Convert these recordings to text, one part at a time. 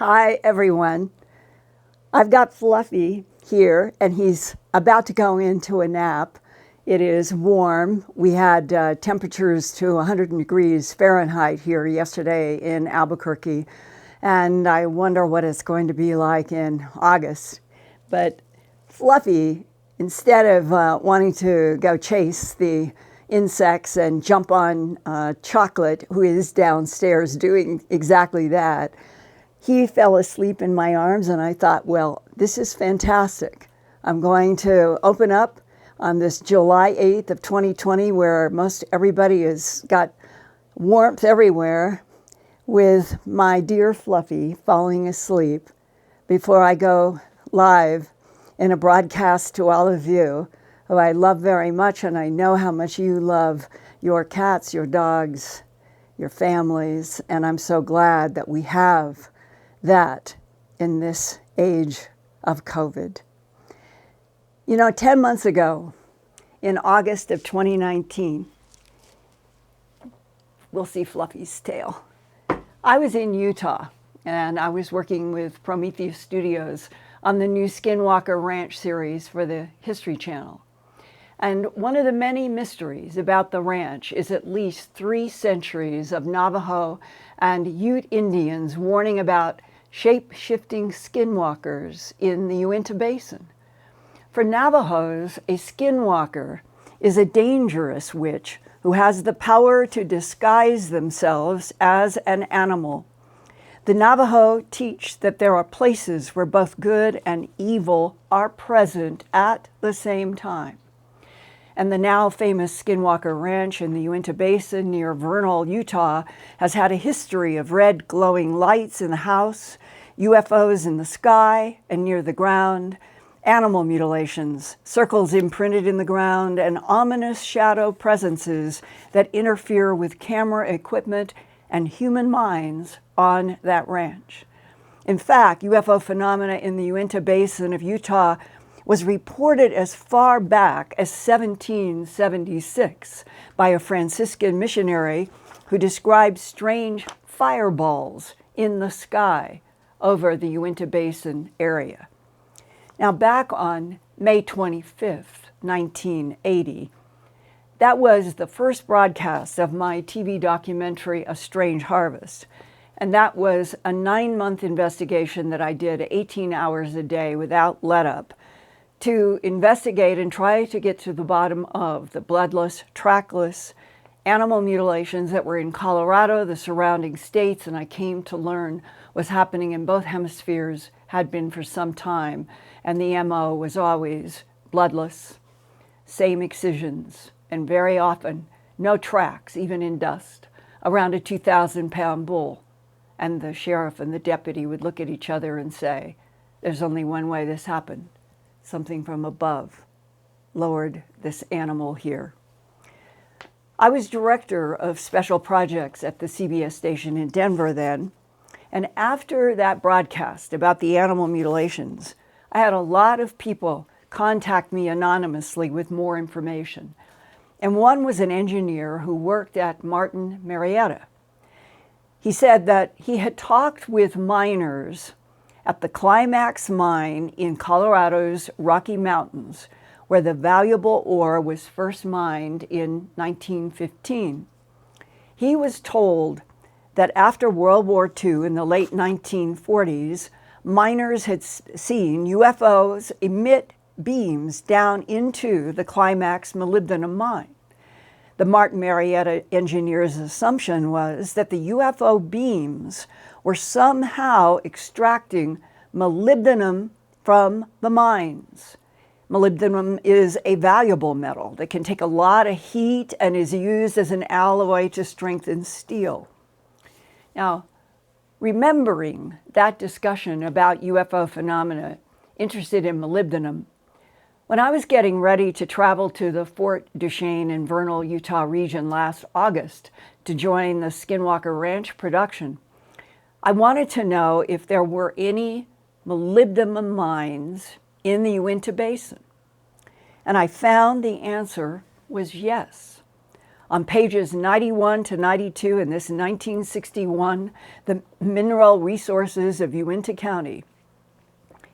Hi, everyone. I've got Fluffy here, and he's about to go into a nap. It is warm. We had temperatures to 100 degrees Fahrenheit here yesterday in Albuquerque, and I wonder what it's going to be like in August. But Fluffy, instead of wanting to go chase the insects and jump on Chocolate, who is downstairs doing exactly that, he fell asleep in my arms, and I thought, well, this is fantastic. I'm going to open up on this July 8th of 2020, where most everybody has got warmth everywhere, with my dear Fluffy falling asleep before I go live in a broadcast to all of you, who I love very much, and I know how much you love your cats, your dogs, your families, and I'm so glad that we have that in this age of COVID. You know, 10 months ago, in August of 2019, we'll see Fluffy's tail. I was in Utah, and I was working with Prometheus Studios on the new Skinwalker Ranch series for the History Channel. And one of the many mysteries about the ranch is at least 3 centuries of Navajo and Ute Indians warning about shape-shifting skinwalkers in the Uintah Basin. For Navajos, a skinwalker is a dangerous witch who has the power to disguise themselves as an animal. The Navajo teach that there are places where both good and evil are present at the same time. And the now famous Skinwalker Ranch in the Uintah Basin near Vernal, Utah, has had a history of red glowing lights in the house, UFOs in the sky and near the ground, animal mutilations, circles imprinted in the ground, and ominous shadow presences that interfere with camera equipment and human minds on that ranch. In fact, UFO phenomena in the Uintah Basin of Utah was reported as far back as 1776 by a Franciscan missionary who described strange fireballs in the sky over the Uintah Basin area. Now, back on May 25th, 1980, that was the first broadcast of my TV documentary, A Strange Harvest. And that was a 9-month investigation that I did 18 hours a day without let up, to investigate and try to get to the bottom of the bloodless, trackless animal mutilations that were in Colorado, the surrounding states, and I came to learn was happening in both hemispheres, had been for some time, and the MO was always bloodless, same excisions, and very often no tracks, even in dust, around a 2,000-pound bull. And the sheriff and the deputy would look at each other and say, there's only one way this happened. Something from above lowered this animal here. I was director of special projects at the CBS station in Denver then, and after that broadcast about the animal mutilations, I had a lot of people contact me anonymously with more information. And one was an engineer who worked at Martin Marietta. He said that he had talked with miners at the Climax mine in Colorado's Rocky Mountains, where the valuable ore was first mined in 1915. He was told that after World War II in the late 1940s, miners had seen UFOs emit beams down into the Climax molybdenum mine. The Martin Marietta engineer's assumption was that the UFO beams were somehow extracting molybdenum from the mines. Molybdenum is a valuable metal that can take a lot of heat and is used as an alloy to strengthen steel. Now, remembering that discussion about UFO phenomena interested in molybdenum, when I was getting ready to travel to the Fort Duchesne in Vernal, Utah region last August to join the Skinwalker Ranch production, I wanted to know if there were any molybdenum mines in the Uintah Basin. And I found the answer was yes. On pages 91 to 92 in this 1961, The Mineral Resources of Uintah County.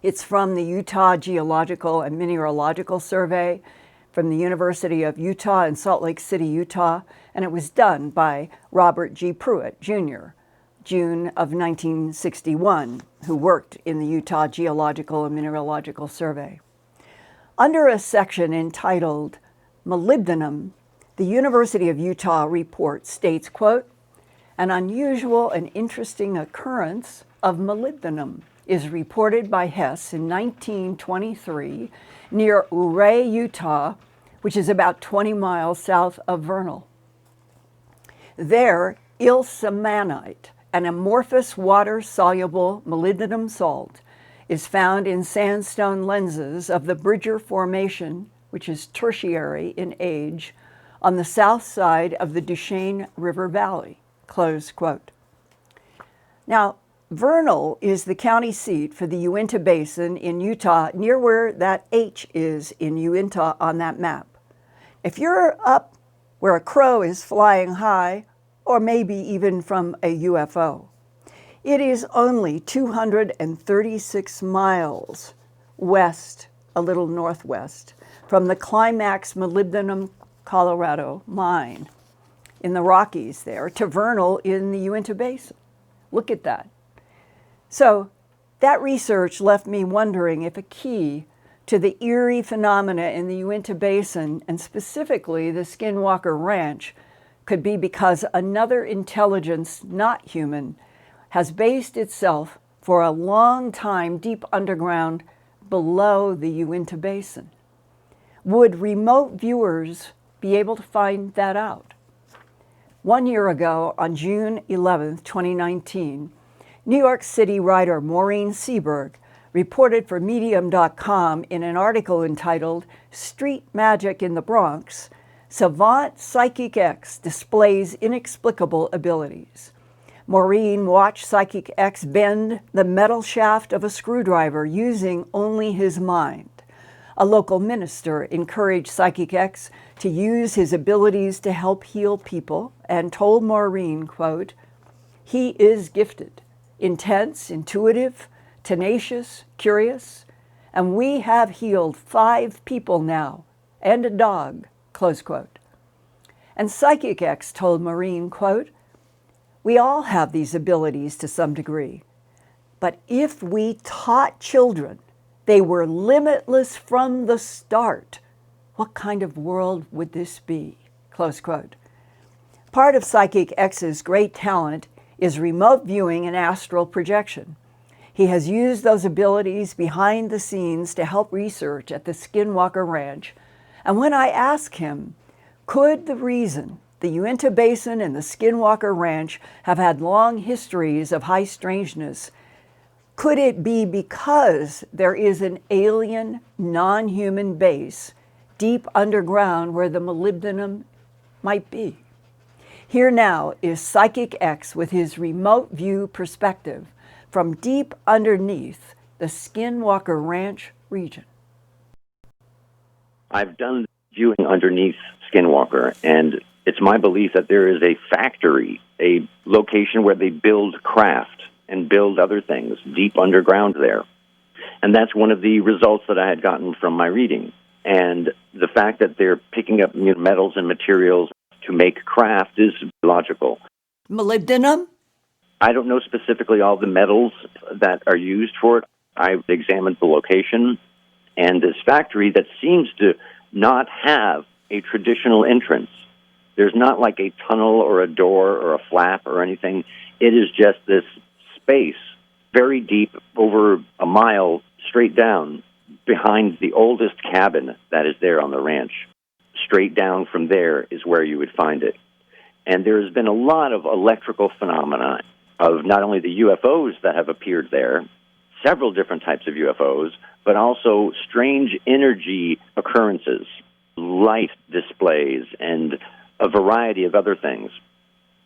It's from the Utah Geological and Mineralogical Survey from the University of Utah in Salt Lake City, Utah, and it was done by Robert G. Pruitt, Jr., June of 1961, who worked in the Utah Geological and Mineralogical Survey. Under a section entitled Molybdenum, the University of Utah report states, quote, "An unusual and interesting occurrence of molybdenum is reported by Hess in 1923 near Ouray, Utah, which is about 20 miles south of Vernal. There, ilsamanite, an amorphous water-soluble molybdenum salt, is found in sandstone lenses of the Bridger Formation, which is tertiary in age, on the south side of the Duchesne River Valley," close quote. Now, Vernal is the county seat for the Uintah Basin in Utah, near where that H is in Uintah on that map. If you're up where a crow is flying high, or maybe even from a UFO, it is only 236 miles west, a little northwest, from the Climax Molybdenum, Colorado mine in the Rockies there to Vernal in the Uintah Basin. Look at that. So that research left me wondering if a key to the eerie phenomena in the Uintah Basin, and specifically the Skinwalker Ranch, could be because another intelligence, not human, has based itself for a long time deep underground below the Uintah Basin. Would remote viewers be able to find that out? 1 year ago, on June 11, 2019, New York City writer Maureen Seberg reported for Medium.com in an article entitled "Street Magic in the Bronx, Savant Psychic X Displays Inexplicable Abilities." Maureen watched Psychic X bend the metal shaft of a screwdriver using only his mind. A local minister encouraged Psychic X to use his abilities to help heal people and told Maureen, quote, "He is gifted, intense, intuitive, tenacious, curious, and we have healed 5 people now, and a dog," close quote. And Psychic X told Maureen, quote, "We all have these abilities to some degree, but if we taught children they were limitless from the start, what kind of world would this be?" Close quote. Part of Psychic X's great talent is remote viewing and astral projection. He has used those abilities behind the scenes to help research at the Skinwalker Ranch. And when I ask him, could the reason the Uintah Basin and the Skinwalker Ranch have had long histories of high strangeness, could it be because there is an alien, non-human base deep underground where the molybdenum might be? Here now is Psychic X with his remote view perspective from deep underneath the Skinwalker Ranch region. I've done viewing underneath Skinwalker, and it's my belief that there is a factory, a location where they build craft and build other things deep underground there. And that's one of the results that I had gotten from my reading. And the fact that they're picking up metals and materials to make craft is logical. Molybdenum? I don't know specifically all the metals that are used for it. I examined the location, and this factory that seems to not have a traditional entrance. There's not like a tunnel or a door or a flap or anything. It is just this space, very deep, over a mile straight down, behind the oldest cabin that is there on the ranch. Straight down from there is where you would find it. And there's been a lot of electrical phenomena of not only the UFOs that have appeared there, several different types of UFOs, but also strange energy occurrences, light displays, and a variety of other things.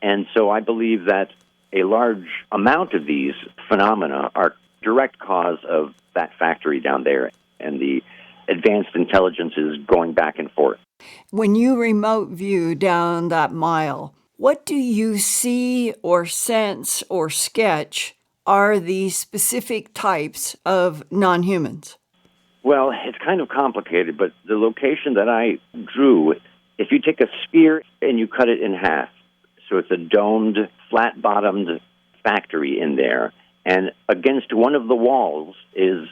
And so I believe that a large amount of these phenomena are direct cause of that factory down there and the advanced intelligences going back and forth. When you remote view down that mile, what do you see or sense or sketch are the specific types of non-humans? Well, it's kind of complicated, but the location that I drew, if you take a sphere and you cut it in half, so it's a domed, flat-bottomed factory in there, and against one of the walls is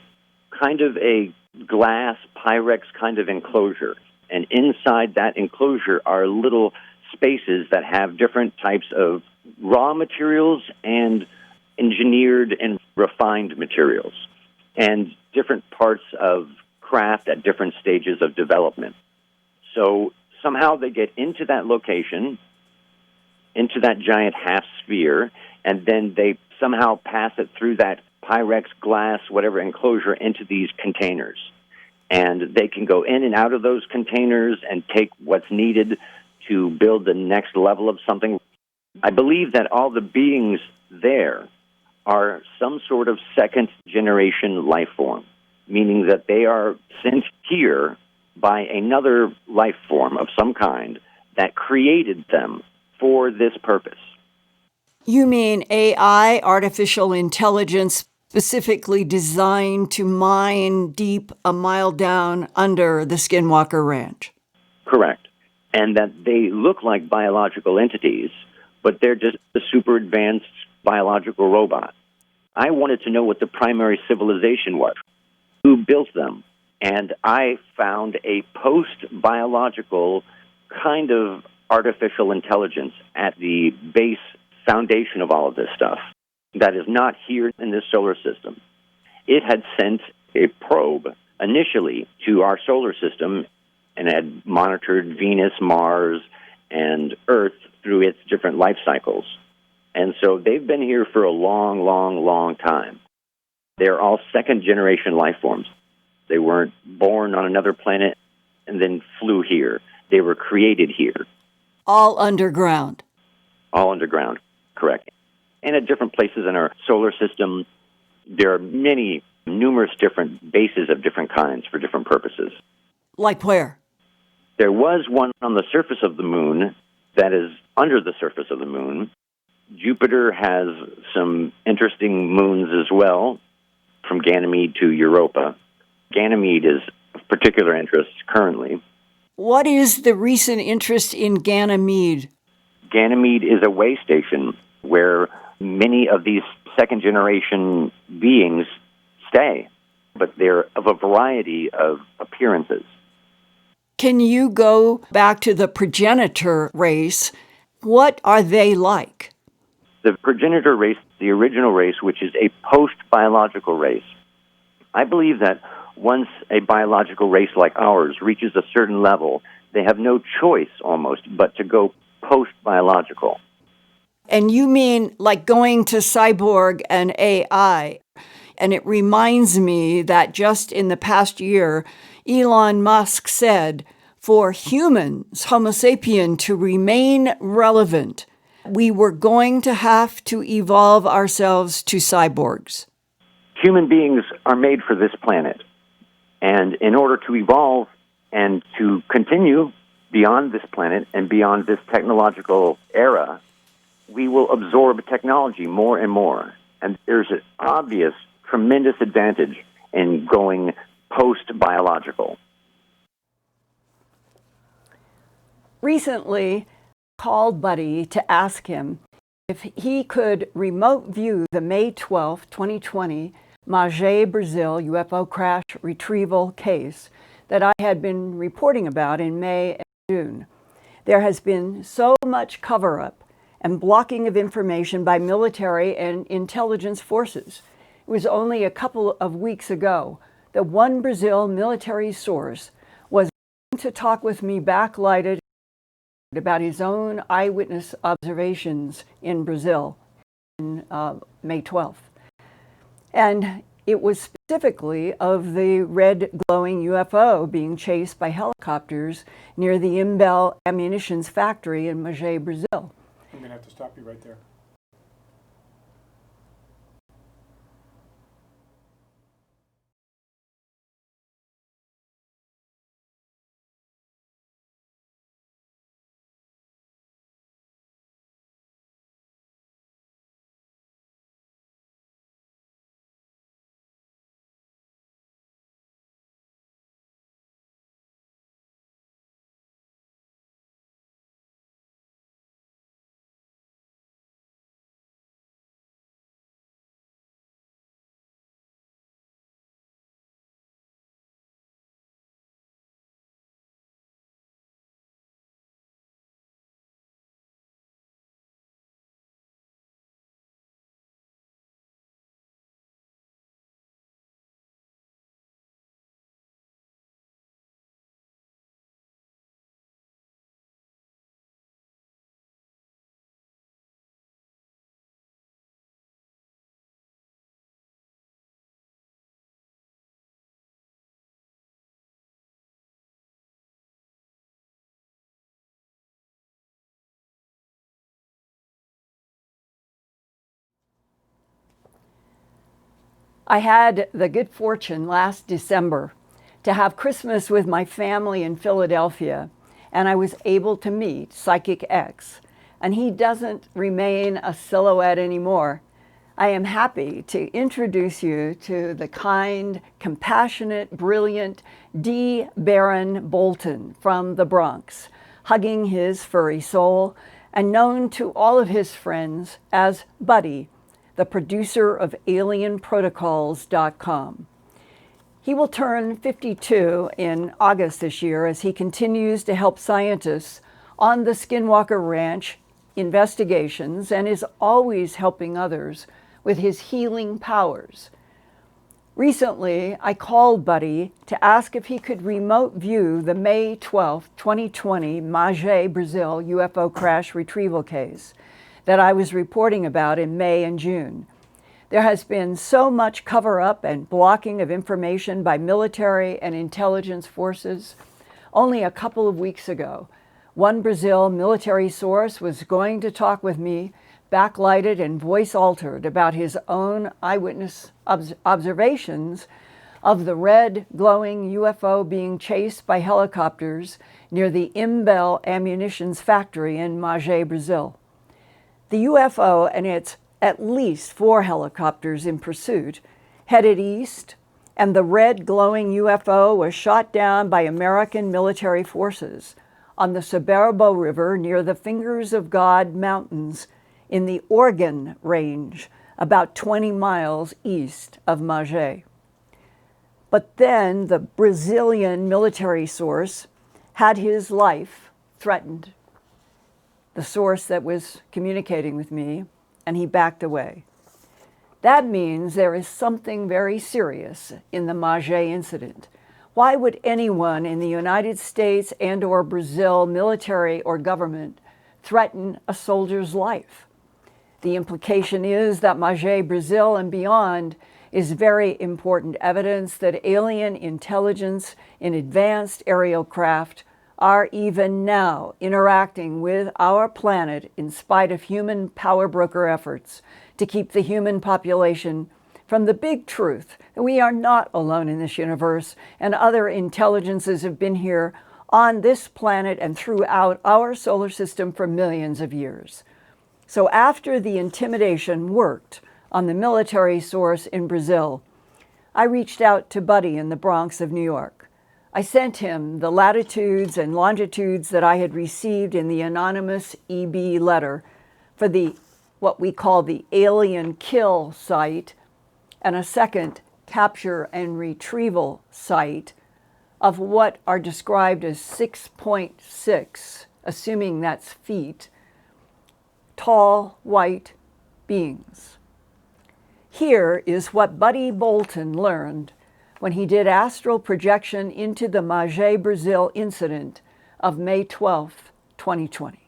kind of a glass Pyrex kind of enclosure. And inside that enclosure are little spaces that have different types of raw materials and engineered and refined materials, and different parts of craft at different stages of development. So somehow they get into that location, into that giant half sphere, and then they somehow pass it through that Pyrex glass, whatever enclosure, into these containers. And they can go in and out of those containers and take what's needed to build the next level of something. I believe that all the beings there are some sort of second-generation life form, meaning that they are sent here by another life form of some kind that created them for this purpose. You mean AI, artificial intelligence, specifically designed to mine deep a mile down under the Skinwalker Ranch? Correct. And that they look like biological entities, but they're just a super advanced biological robot. I wanted to know what the primary civilization was, who built them, and I found a post-biological kind of artificial intelligence at the base foundation of all of this stuff that is not here in this solar system. It had sent a probe initially to our solar system and had monitored Venus, Mars, and Earth through its different life cycles. And so they've been here for a long, long, long time. They're all second-generation life forms. They weren't born on another planet and then flew here. They were created here. All underground. All underground, correct. And at different places in our solar system, there are numerous different bases of different kinds for different purposes. Like where? There was one on the surface of the moon that is under the surface of the moon. Jupiter has some interesting moons as well, from Ganymede to Europa. Ganymede is of particular interest currently. What is the recent interest in Ganymede? Ganymede is a way station where many of these second-generation beings stay, but they're of a variety of appearances. Can you go back to the progenitor race? What are they like? The progenitor race, the original race, which is a post-biological race. I believe that once a biological race like ours reaches a certain level, they have no choice almost but to go post-biological. And you mean like going to cyborg and AI? And it reminds me that just in the past year, Elon Musk said, for humans, Homo sapien, to remain relevant, we were going to have to evolve ourselves to cyborgs. Human beings are made for this planet. And in order to evolve and to continue beyond this planet and beyond this technological era, we will absorb technology more and more. And there's an obvious, tremendous advantage in going post-biological. Recently, I called Buddy to ask him if he could remote view the May 12, 2020 Mage Brazil UFO crash retrieval case that I had been reporting about in May and June. There has been so much cover-up and blocking of information by military and intelligence forces. It was only a couple of weeks ago that one Brazil military source was going to talk with me backlighted about his own eyewitness observations in Brazil on May 12th. And it was specifically of the red glowing UFO being chased by helicopters near the Imbel ammunitions factory in Mage, Brazil. I'm going to have to stop you right there. I had the good fortune last December to have Christmas with my family in Philadelphia, and I was able to meet Psychic X, and he doesn't remain a silhouette anymore. I am happy to introduce you to the kind, compassionate, brilliant Baron Bolton from the Bronx, hugging his furry soul, and known to all of his friends as Buddy, the producer of AlienProtocols.com. He will turn 52 in August this year as he continues to help scientists on the Skinwalker Ranch investigations and is always helping others with his healing powers. Recently, I called Buddy to ask if he could remote view the May 12, 2020 Mage Brazil UFO crash retrieval case that I was reporting about in May and June. There has been so much cover-up and blocking of information by military and intelligence forces. Only a couple of weeks ago, one Brazil military source was going to talk with me, backlighted and voice-altered, about his own eyewitness observations of the red glowing UFO being chased by helicopters near the Imbel ammunitions factory in Mage Brazil. The UFO and its at least 4 helicopters in pursuit headed east, and the red glowing UFO was shot down by American military forces on the Soberbo River near the Fingers of God Mountains in the Oregon Range, about 20 miles east of Majé. But then the Brazilian military source had his life threatened, the source that was communicating with me, and he backed away. That means there is something very serious in the Majé incident. Why would anyone in the United States and or Brazil, military or government, threaten a soldier's life? The implication is that Majé Brazil and beyond is very important evidence that alien intelligence in advanced aerial craft are even now interacting with our planet in spite of human power broker efforts to keep the human population from the big truth that we are not alone in this universe and other intelligences have been here on this planet and throughout our solar system for millions of years. So after the intimidation worked on the military source in Brazil, I reached out to Buddy in the Bronx of New York. I sent him the latitudes and longitudes that I had received in the anonymous EB letter for the what we call the alien kill site and a second capture and retrieval site of what are described as 6.6, assuming that's feet, tall white beings. Here is what Buddy Bolton learned when he did astral projection into the Majé Brazil incident of May 12th, 2020.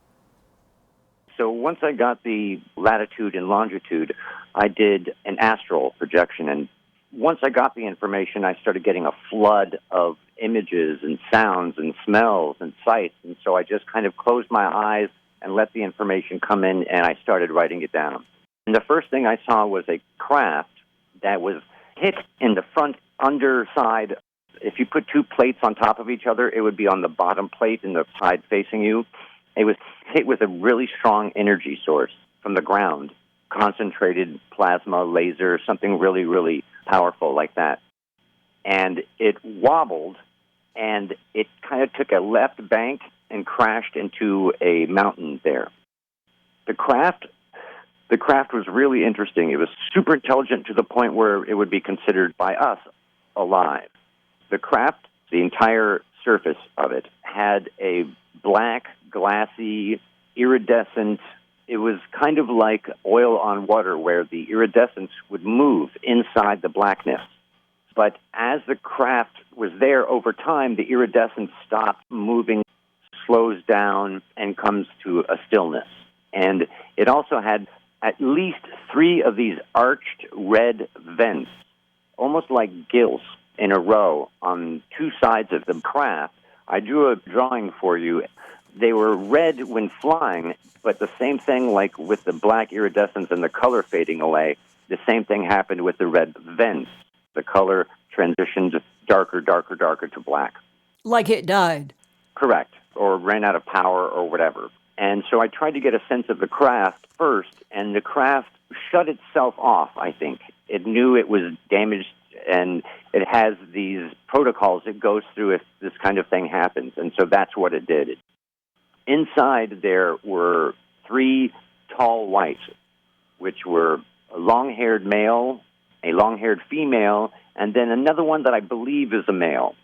So once I got the latitude and longitude, I did an astral projection. And once I got the information, I started getting a flood of images and sounds and smells and sights. And so I just kind of closed my eyes and let the information come in, and I started writing it down. And the first thing I saw was a craft that was hit in the front underside. If you put 2 plates on top of each other, it would be on the bottom plate in the side facing you. It was hit with a really strong energy source from the ground, concentrated plasma, laser, something really, really powerful like that. And it wobbled, and it kind of took a left bank and crashed into a mountain there. The craft was really interesting. It was super intelligent to the point where it would be considered by us alive. The craft, the entire surface of it, had a black, glassy, iridescent, it was kind of like oil on water where the iridescence would move inside the blackness. But as the craft was there over time, the iridescence stopped moving, slows down, and comes to a stillness. And it also had at least 3 of these arched red vents, almost like gills in a row on 2 sides of the craft. I drew a drawing for you. They were red when flying, but the same thing like with the black iridescence and the color fading away, The same thing happened with the red vents. The color transitioned darker to black. Like it died. Correct, or ran out of power or whatever. And so I tried to get a sense of the craft first, and the craft shut itself off, I think. It knew it was damaged, and it has these protocols it goes through if this kind of thing happens, and so that's what it did. Inside there were 3 tall whites, which were a long-haired male, a long-haired female, and then another one that I believe is a male.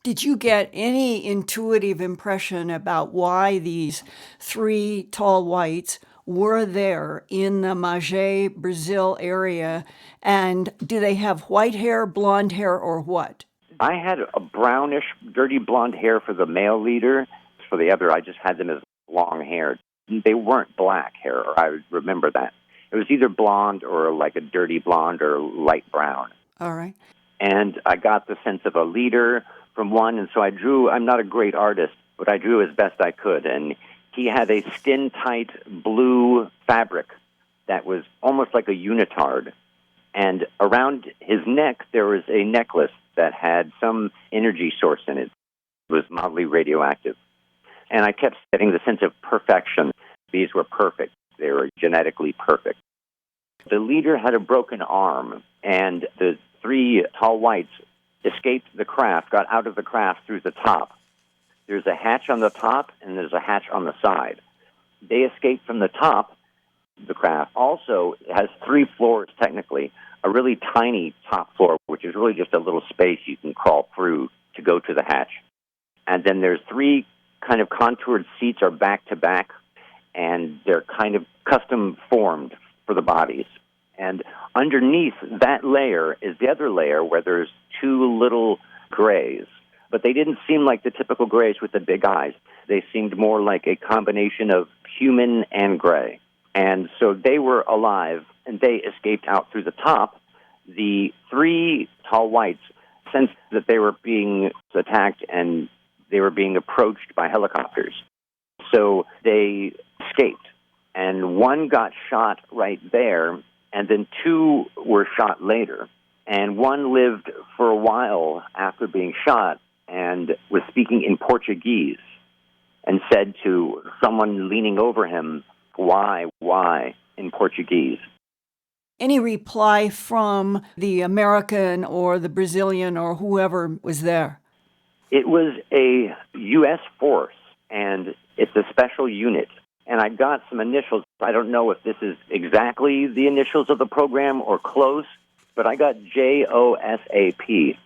Did you get any intuitive impression about why these 3 tall whites were there in the Mage Brazil area? And do they have white hair, blonde hair, or what? I had a brownish, dirty blonde hair for the male leader. For the other, I just had them as long hair. They weren't black hair, or I remember that. It was either blonde or like a dirty blonde or light brown. All right. And I got the sense of a leader from one, and so I drew. I'm not a great artist, but I drew as best I could. And he had a skin-tight blue fabric that was almost like a unitard. And around his neck, there was a necklace that had some energy source in it. It was mildly radioactive. And I kept getting the sense of perfection. These were perfect. They were genetically perfect. The leader had a broken arm, and the 3 tall whites escaped the craft, got out of the craft through the top. There's a hatch on the top, and there's a hatch on the side. They escaped from the top. The craft also has 3 floors, technically. A really tiny top floor, which is really just a little space you can crawl through to go to the hatch. And then there's 3 kind of contoured seats are back-to-back, and they're kind of custom formed for the bodies. And underneath that layer is the other layer where there's 2 little grays. But they didn't seem like the typical grays with the big eyes. They seemed more like a combination of human and gray. And so they were alive, and they escaped out through the top. The 3 tall whites sensed that they were being attacked, and they were being approached by helicopters. So they escaped. And 1 got shot right there, and then 2 were shot later. And 1 lived for a while after being shot and was speaking in Portuguese and said to someone leaning over him, why, in Portuguese. Any reply from the American or the Brazilian or whoever was there? It was a U.S. force, and it's a special unit. And I got some initials. I don't know if this is exactly the initials of the program or close, but I got JOSAP.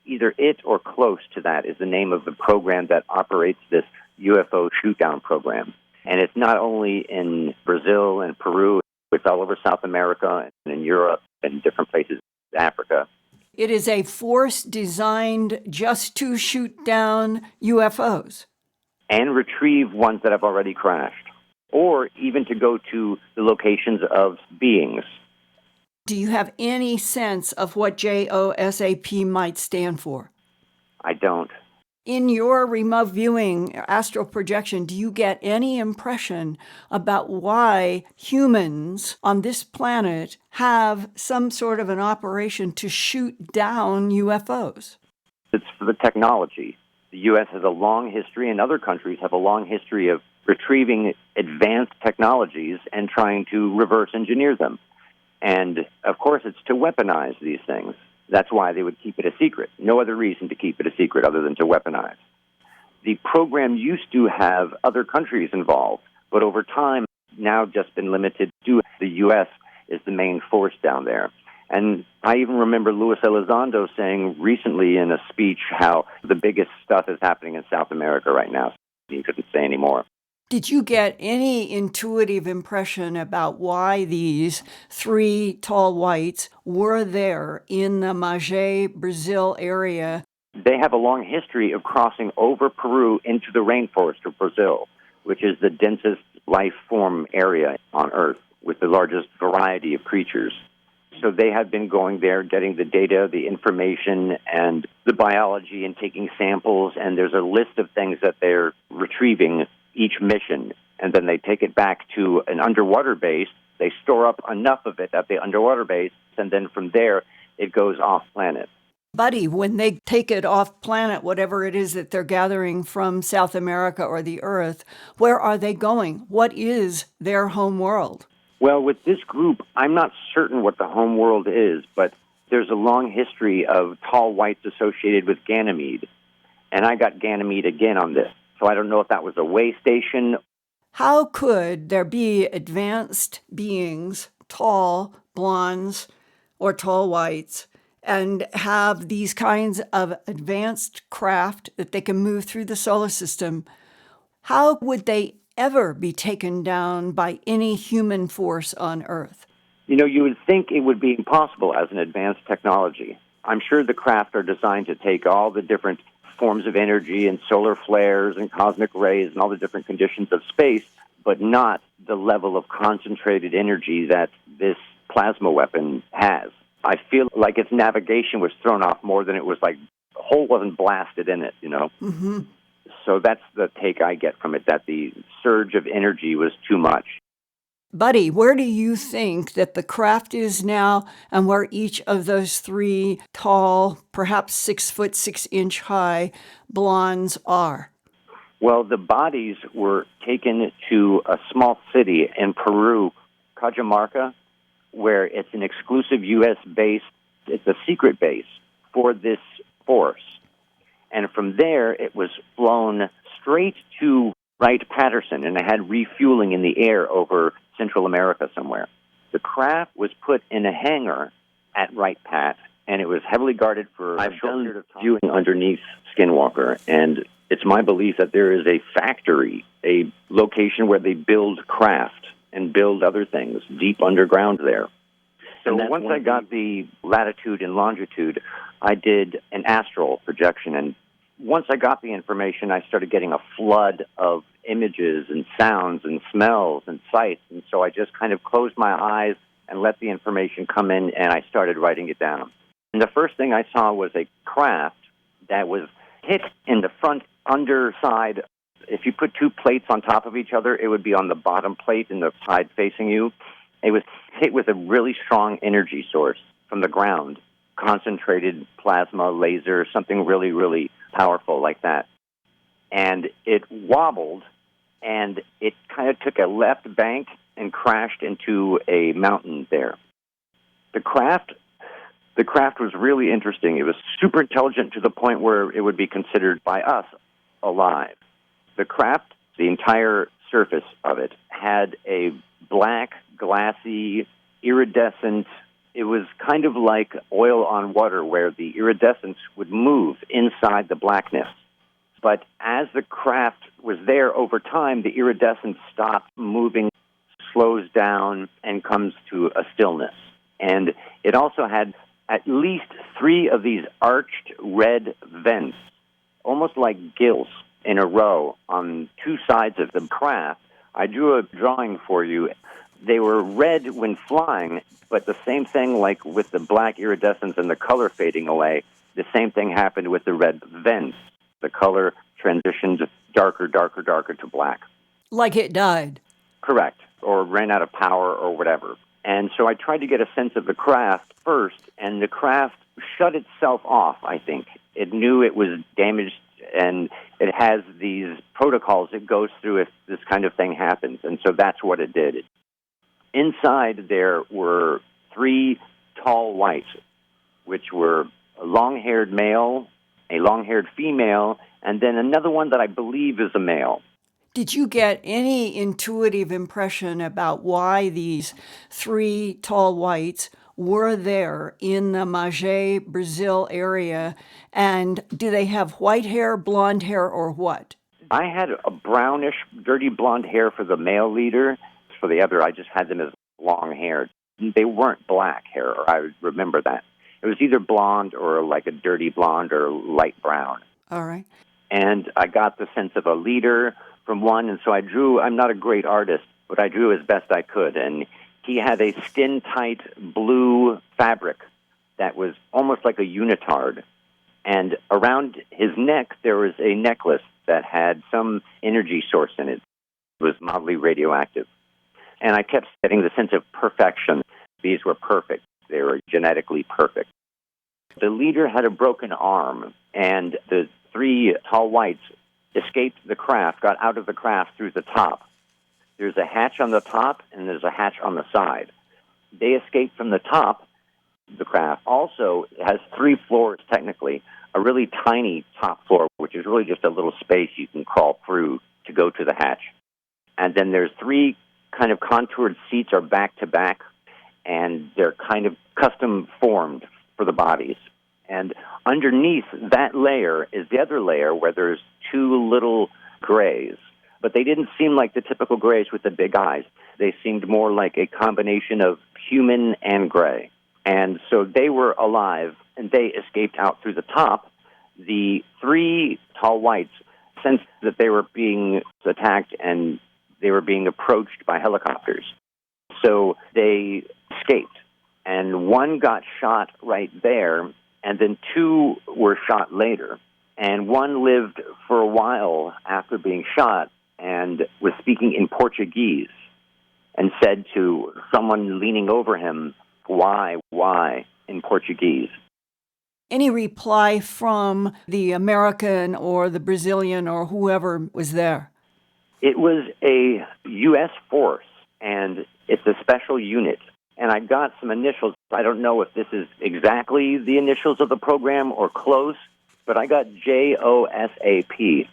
Either it or close to that is the name of the program that operates this UFO shoot-down program. And it's not only in Brazil and Peru, it's all over South America and in Europe and different places in Africa. It is a force designed just to shoot down UFOs. And retrieve ones that have already crashed, or even to go to the locations of beings. Do you have any sense of what JOSAP might stand for? I don't. In your remote viewing, astral projection, do you get any impression about why humans on this planet have some sort of an operation to shoot down UFOs? It's for the technology. The U.S. has a long history, and other countries have a long history of retrieving advanced technologies and trying to reverse engineer them. And, of course, it's to weaponize these things. That's why they would keep it a secret. No other reason to keep it a secret other than to weaponize. The program used to have other countries involved, but over time, now just been limited to the U.S. is the main force down there. And I even remember Luis Elizondo saying recently in a speech how the biggest stuff is happening in South America right now. He couldn't say any more. Did you get any intuitive impression about why these 3 tall whites were there in the Mage Brazil area? They have a long history of crossing over Peru into the rainforest of Brazil, which is the densest life form area on Earth with the largest variety of creatures. So they have been going there, getting the data, the information, and the biology, and taking samples, and there's a list of things that they're retrieving each mission, and then they take it back to an underwater base They store up enough of it at the underwater base, and then from there, it goes off-planet. Buddy, when they take it off planet, whatever it is that they're gathering from South America or the Earth, where are they going? What is their home world? Well, with this group, I'm not certain what the home world is, but there's a long history of tall whites associated with Ganymede, and I got Ganymede again on this. So I don't know if that was a way station. How could there be advanced beings, tall blondes or tall whites, and have these kinds of advanced craft that they can move through the solar system? How would they ever be taken down by any human force on Earth? You know, you would think it would be impossible as an advanced technology. I'm sure the craft are designed to take all the different forms of energy and solar flares and cosmic rays and all the different conditions of space, but not the level of concentrated energy that this plasma weapon has. I feel like its navigation was thrown off more than it was like the hole wasn't blasted in it, you know? Mm-hmm. So that's the take I get from it, that the surge of energy was too much. Buddy, where do you think that the craft is now, and where each of those three tall, perhaps 6 foot 6 inch high blondes are? Well, the bodies were taken to a small city in Peru, Cajamarca, where it's an exclusive U.S. base. It's a secret base for this force. And from there, it was flown straight to Wright-Patterson, and it had refueling in the air over Central America somewhere. The craft was put in a hangar at Wright-Pat, and it was heavily guarded for a short period of time. Viewing underneath Skinwalker, and it's my belief that there is a factory, a location where they build craft and build other things deep underground there. So once I got the latitude and longitude, I did an astral projection, and once I got the information, I started getting a flood of images and sounds and smells and sights, and so I just kind of closed my eyes and let the information come in, and I started writing it down. And the first thing I saw was a craft that was hit in the front underside. If you put two plates on top of each other, it would be on the bottom plate in the side facing you. It was hit with a really strong energy source from the ground, concentrated plasma, laser, something really, really powerful like that. And it wobbled, and it kind of took a left bank and crashed into a mountain there. The craft was really interesting. It was super intelligent to the point where it would be considered by us alive. The craft, the entire surface of it, had a black, glassy, iridescent. It was kind of like oil on water, where the iridescence would move inside the blackness. But as the craft was there over time, the iridescence stopped moving, slows down, and comes to a stillness. And it also had at least 3 of these arched red vents, almost like gills in a row on 2 sides of the craft. I drew a drawing for you. They were red when flying, but the same thing, like with the black iridescence and the color fading away, the same thing happened with the red vents. The color transitioned darker, darker, darker to black. Like it died. Correct, or ran out of power or whatever. And so I tried to get a sense of the craft first, and the craft shut itself off, I think. It knew it was damaged, and it has these protocols it goes through if this kind of thing happens, and so that's what it did. Inside there were 3 tall whites, which were a long-haired male, a long-haired female, and then another one that I believe is a male. Did you get any intuitive impression about why these 3 tall whites were there in the Mage Brazil area? And do they have white hair, blonde hair, or what? I had a brownish, dirty blonde hair for the male leader. For the other, I just had them as long-haired. They weren't black hair, I remember that. It was either blonde or like a dirty blonde or light brown. All right. And I got the sense of a leader from one, and so I drew. I'm not a great artist, but I drew as best I could. And he had a skin-tight blue fabric that was almost like a unitard. And around his neck, there was a necklace that had some energy source in it. It was mildly radioactive. And I kept getting the sense of perfection. These were perfect. They were genetically perfect. The leader had a broken arm, and the three tall whites escaped the craft, got out of the craft through the top. There's a hatch on the top, and there's a hatch on the side. They escaped from the top. The craft also has 3 floors, technically. A really tiny top floor, which is really just a little space you can crawl through to go to the hatch. And then there's 3 kind of contoured seats are back to back, and they're kind of custom formed for the bodies. And underneath that layer is the other layer where there's 2 little grays. But they didn't seem like the typical grays with the big eyes. They seemed more like a combination of human and gray. And so they were alive, and they escaped out through the top. The 3 tall whites sensed that they were being attacked and they were being approached by helicopters. So they escaped. And 1 got shot right there, and then 2 were shot later. And 1 lived for a while after being shot and was speaking in Portuguese and said to someone leaning over him, why, in Portuguese. Any reply from the American or the Brazilian or whoever was there? It was a U.S. force, and it's a special unit. And I got some initials. I don't know if this is exactly the initials of the program or close, but I got JOSAP.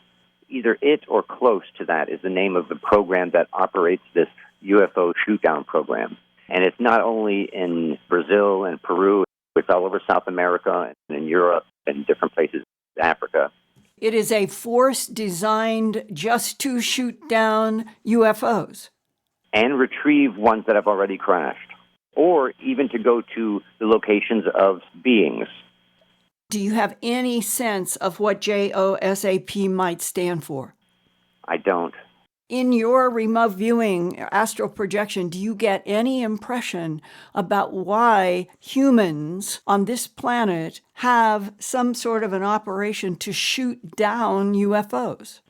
Either it or close to that is the name of the program that operates this UFO shoot-down program. And it's not only in Brazil and Peru, it's all over South America and in Europe and different places, Africa. It is a force designed just to shoot down UFOs. And retrieve ones that have already crashed, or even to go to the locations of beings. Do you have any sense of what JOSAP might stand for? I don't. In your remote viewing, astral projection, do you get any impression about why humans on this planet have some sort of an operation to shoot down UFOs?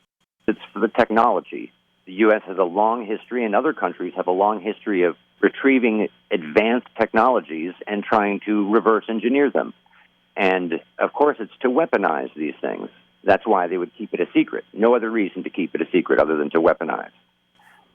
It's for the technology. The U.S. has a long history, and other countries have a long history of retrieving advanced technologies and trying to reverse engineer them. And, of course, it's to weaponize these things. That's why they would keep it a secret. No other reason to keep it a secret other than to weaponize.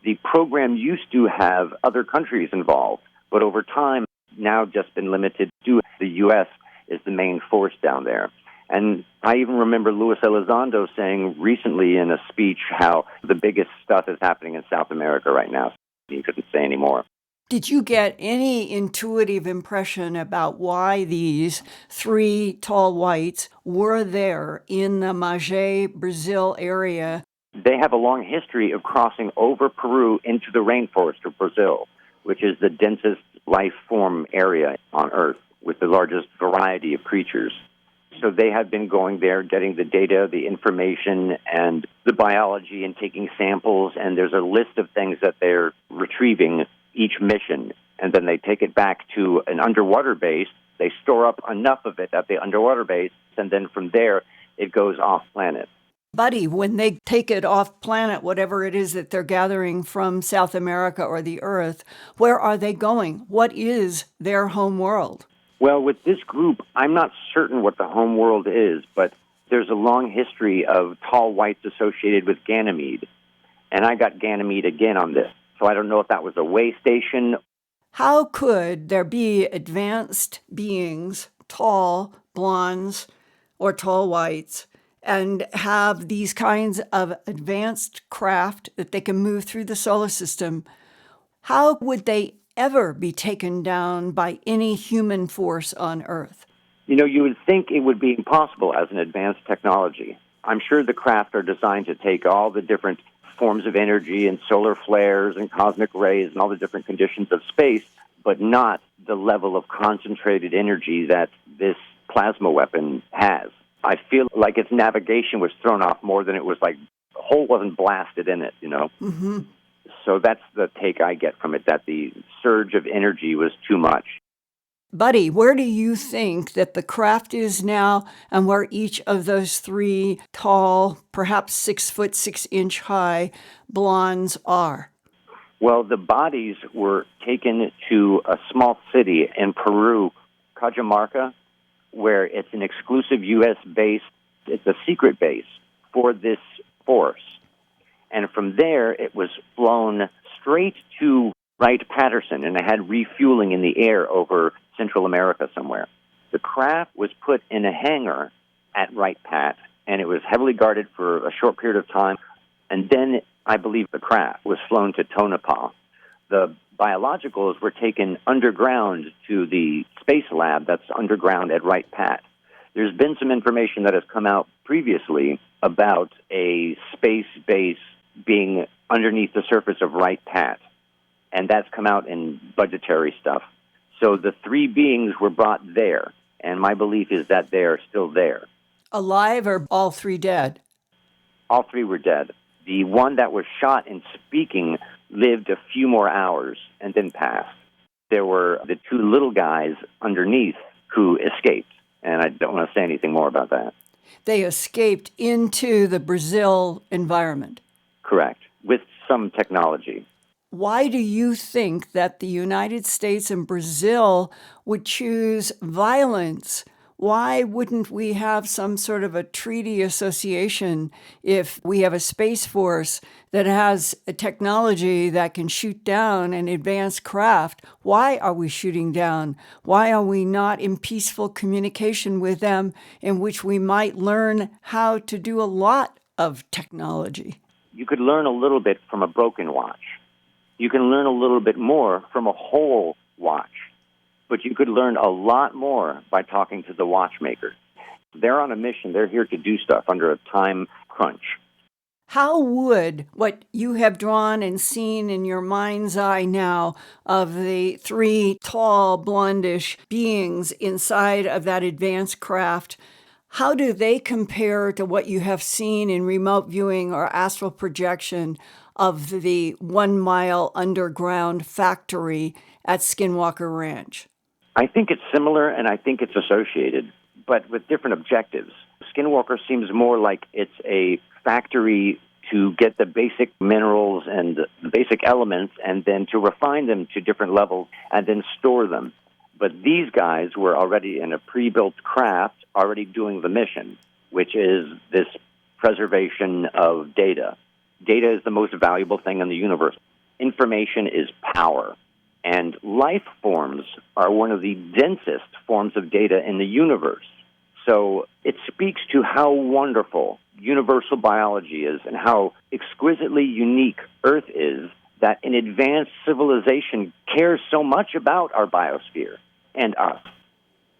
The program used to have other countries involved, but over time, now just been limited to the U.S. is the main force down there. And I even remember Luis Elizondo saying recently in a speech how the biggest stuff is happening in South America right now. He couldn't say any more. Did you get any intuitive impression about why these 3 tall whites were there in the Mage Brazil area? They have a long history of crossing over Peru into the rainforest of Brazil, which is the densest life form area on Earth with the largest variety of creatures. So they have been going there, getting the data, the information, and the biology, and taking samples, and there's a list of things that they're retrieving each mission, and then they take it back to an underwater base. They store up enough of it at the underwater base, and then from there, it goes off-planet. Buddy, when they take it off planet, whatever it is that they're gathering from South America or the Earth, where are they going? What is their home world? Well, with this group, I'm not certain what the home world is, but there's a long history of tall whites associated with Ganymede, and I got Ganymede again on this. So I don't know if that was a way station. How could there be advanced beings, tall blondes or tall whites, and have these kinds of advanced craft that they can move through the solar system? How would they ever be taken down by any human force on Earth? You know, you would think it would be impossible as an advanced technology. I'm sure the craft are designed to take all the different forms of energy and solar flares and cosmic rays and all the different conditions of space, but not the level of concentrated energy that this plasma weapon has. I feel like its navigation was thrown off more than it was like a hole wasn't blasted in it, you know? Mm-hmm. So that's the take I get from it, that the surge of energy was too much. Buddy, where do you think that the craft is now, and where each of those 3 tall, perhaps 6 foot 6 inch high blondes are? Well, the bodies were taken to a small city in Peru, Cajamarca, where it's an exclusive U.S. base. It's a secret base for this force. And from there, it was flown straight to Wright-Patterson, and it had refueling in the air over Central America somewhere. The craft was put in a hangar at Wright-Pat, and it was heavily guarded for a short period of time. And then I believe the craft was flown to Tonopah. The biologicals were taken underground to the space lab that's underground at Wright-Pat. There's been some information that has come out previously about a space base being underneath the surface of Wright-Pat, and that's come out in budgetary stuff. So the three beings were brought there, and my belief is that they are still there. Alive or all three dead? All three were dead. The one that was shot and speaking lived a few more hours and then passed. There were the two little guys underneath who escaped, and I don't want to say anything more about that. They escaped into the Brazil environment. Correct, with some technology. Why do you think that the United States and Brazil would choose violence? Why wouldn't we have some sort of a treaty association if we have a space force that has a technology that can shoot down an advanced craft? Why are we shooting down? Why are we not in peaceful communication with them in which we might learn how to do a lot of technology? You could learn a little bit from a broken watch. You can learn a little bit more from a whole watch. But you could learn a lot more by talking to the watchmakers. They're on a mission. They're here to do stuff under a time crunch. How would what you have drawn and seen in your mind's eye now of the three tall, blondish beings inside of that advanced craft, how do they compare to what you have seen in remote viewing or astral projection of the 1 mile underground factory at Skinwalker Ranch? I think it's similar, and I think it's associated, but with different objectives. Skinwalker seems more like it's a factory to get the basic minerals and the basic elements and then to refine them to different levels and then store them. But these guys were already in a pre-built craft, already doing the mission, which is this preservation of data. Data is the most valuable thing in the universe. Information is power. And life forms are one of the densest forms of data in the universe. So it speaks to how wonderful universal biology is and how exquisitely unique Earth is that an advanced civilization cares so much about our biosphere and us.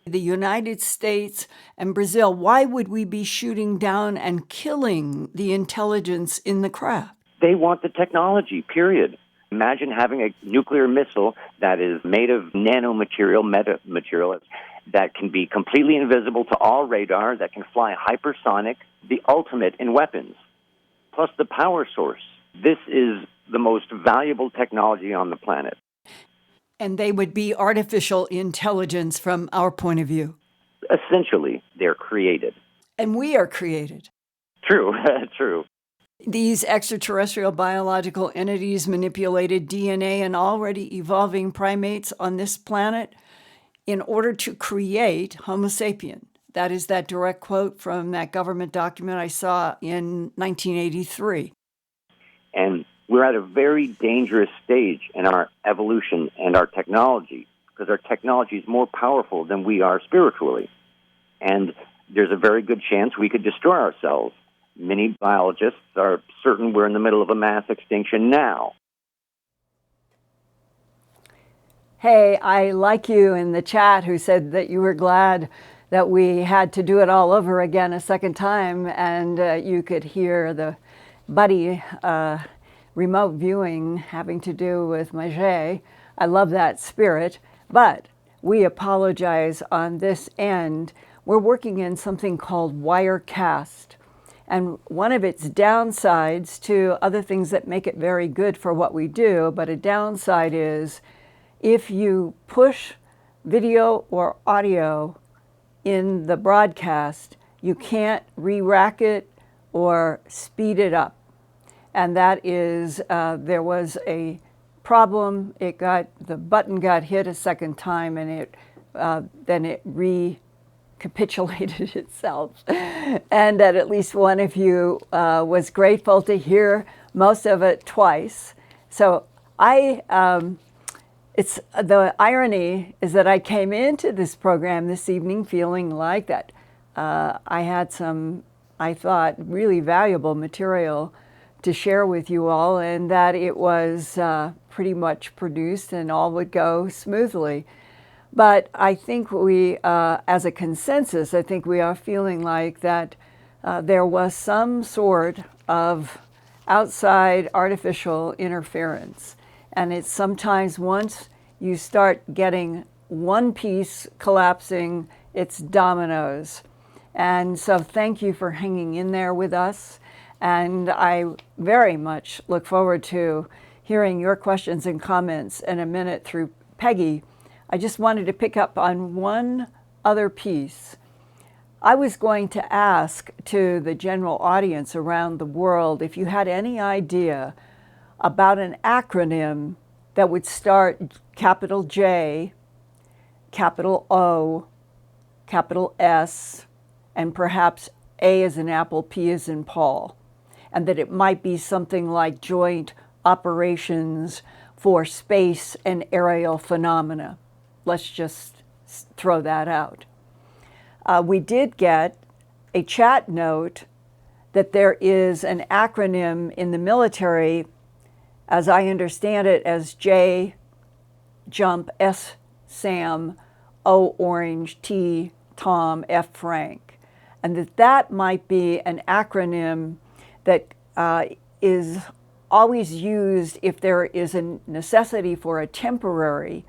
The United States and Brazil, why would we be shooting down and killing the intelligence in the craft? They want the technology, period. Imagine having a nuclear missile that is made of nanomaterial, metamaterial, that can be completely invisible to all radar, that can fly hypersonic, the ultimate in weapons, plus the power source. This is the most valuable technology on the planet. And they would be artificial intelligence from our point of view. Essentially, they're created. And we are created. True, true. These extraterrestrial biological entities manipulated DNA and already evolving primates on this planet in order to create Homo sapien. That is that direct quote from that government document I saw in 1983. And we're at a very dangerous stage in our evolution and our technology because our technology is more powerful than we are spiritually. And there's a very good chance we could destroy ourselves. Many biologists are certain we're in the middle of a mass extinction now. Hey, I like you in the chat who said that you were glad that we had to do it all over again a second time, and you could hear the buddy remote viewing having to do with Majé. I love that spirit, but we apologize on this end. We're working in something called Wirecast. And one of its downsides to other things that make it very good for what we do, but a downside is if you push video or audio in the broadcast, you can't re-rack it or speed it up. And that is, there was a problem. The button got hit a second time, and then it recapitulated itself. And that at least one of you was grateful to hear most of it twice. So it's the irony is that I came into this program this evening feeling like that I had some, I thought, really valuable material to share with you all, and that it was pretty much produced and all would go smoothly. But I think we, as a consensus, I think we are feeling like that there was some sort of outside artificial interference. And it's sometimes once you start getting one piece collapsing, it's dominoes. And so thank you for hanging in there with us. And I very much look forward to hearing your questions and comments in a minute through Peggy. I just wanted to pick up on one other piece. I was going to ask to the general audience around the world if you had any idea about an acronym that would start capital J, capital O, capital S, and perhaps A as in apple, P as in Paul, and that it might be something like Joint Operations for Space and Aerial Phenomena. Let's just throw that out. We did get a chat note that there is an acronym in the military, as I understand it, as J, Jump, S, Sam, O, Orange, T, Tom, F, Frank. And that might be an acronym that is always used if there is a necessity for a temporary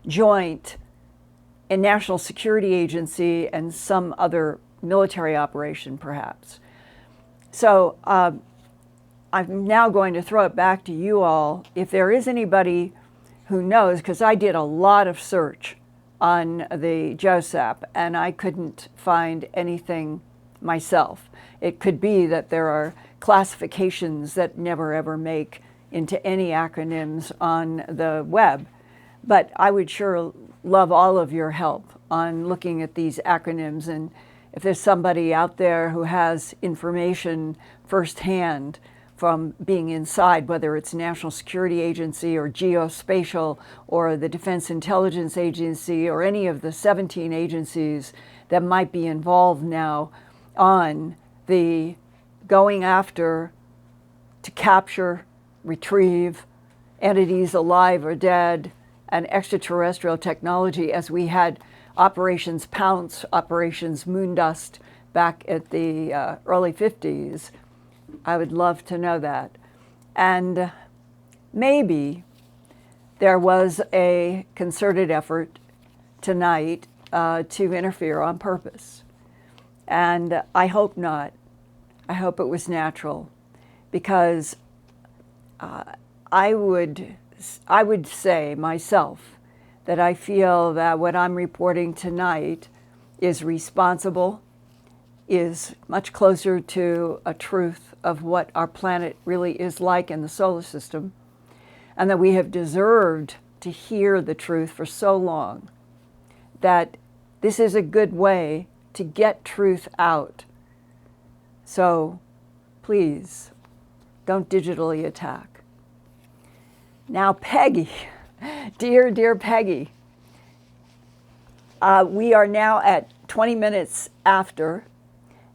joint and national security agency and some other military operation, perhaps. So I'm now going to throw it back to you all. If there is anybody who knows, because I did a lot of search on the JOSAP and I couldn't find anything myself. It could be that there are classifications that never ever make into any acronyms on the web. But I would sure love all of your help on looking at these acronyms. And if there's somebody out there who has information firsthand from being inside, whether it's National Security Agency or Geospatial or the Defense Intelligence Agency or any of the 17 agencies that might be involved now on the going after to capture, retrieve entities alive or dead, and extraterrestrial technology, as we had Operations Pounce, Operations Moondust back at the early 50s. I would love to know that. And maybe there was a concerted effort tonight to interfere on purpose. And I hope not. I hope it was natural, because I would say myself that I feel that what I'm reporting tonight is responsible, is much closer to a truth of what our planet really is like in the solar system, and that we have deserved to hear the truth for so long, that this is a good way to get truth out. So please don't digitally attack. Now, Peggy, dear Peggy, we are now at 20 minutes after,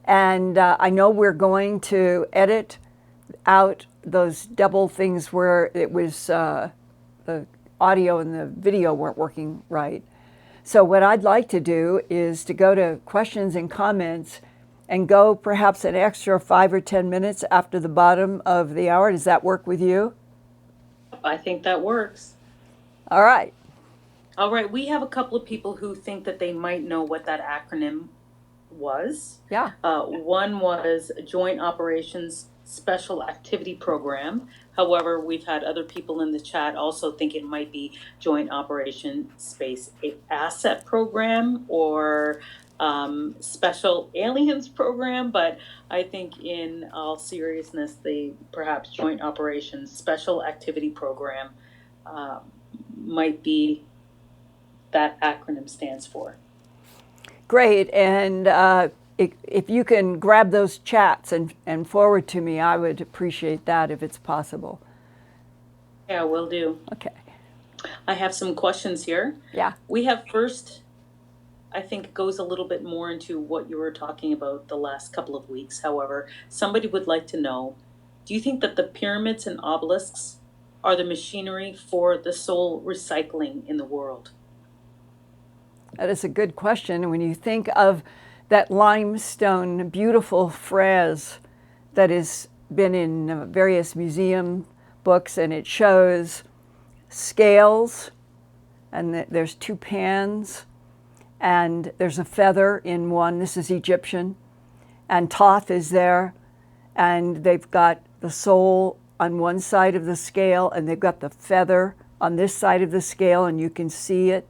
and I know we're going to edit out those double things where it was the audio and the video weren't working right. So what I'd like to do is to go to questions and comments and go perhaps an extra 5 or 10 minutes after the bottom of the hour. Does that work with you? I think that works. All right. All right. We have a couple of people who think that they might know what that acronym was. Yeah. One was Joint Operations Special Activity Program. However, we've had other people in the chat also think it might be Joint Operation Space Asset Program or Special Aliens Program, but I think in all seriousness, the perhaps Joint Operations Special Activity Program might be that acronym stands for. Great. And if you can grab those chats and forward to me, I would appreciate that if it's possible. Yeah, will do. Okay. I have some questions here. Yeah. We have first, I think it goes a little bit more into what you were talking about the last couple of weeks. However, somebody would like to know, do you think that the pyramids and obelisks are the machinery for the soul recycling in the world? That is a good question. When you think of that limestone, beautiful frieze that has been in various museum books, and it shows scales, and there's two pans, and there's a feather in one. This is Egyptian, and Thoth is there, and they've got the soul on one side of the scale, and they've got the feather on this side of the scale, and you can see it.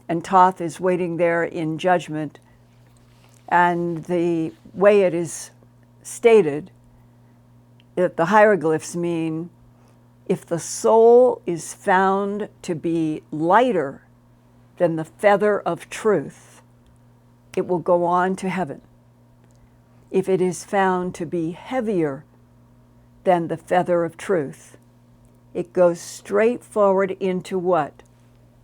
And Thoth is waiting there in judgment. And the way it is stated, that the hieroglyphs mean, if the soul is found to be lighter than the feather of truth, it will go on to heaven. If it is found to be heavier than the feather of truth, it goes straight forward into what?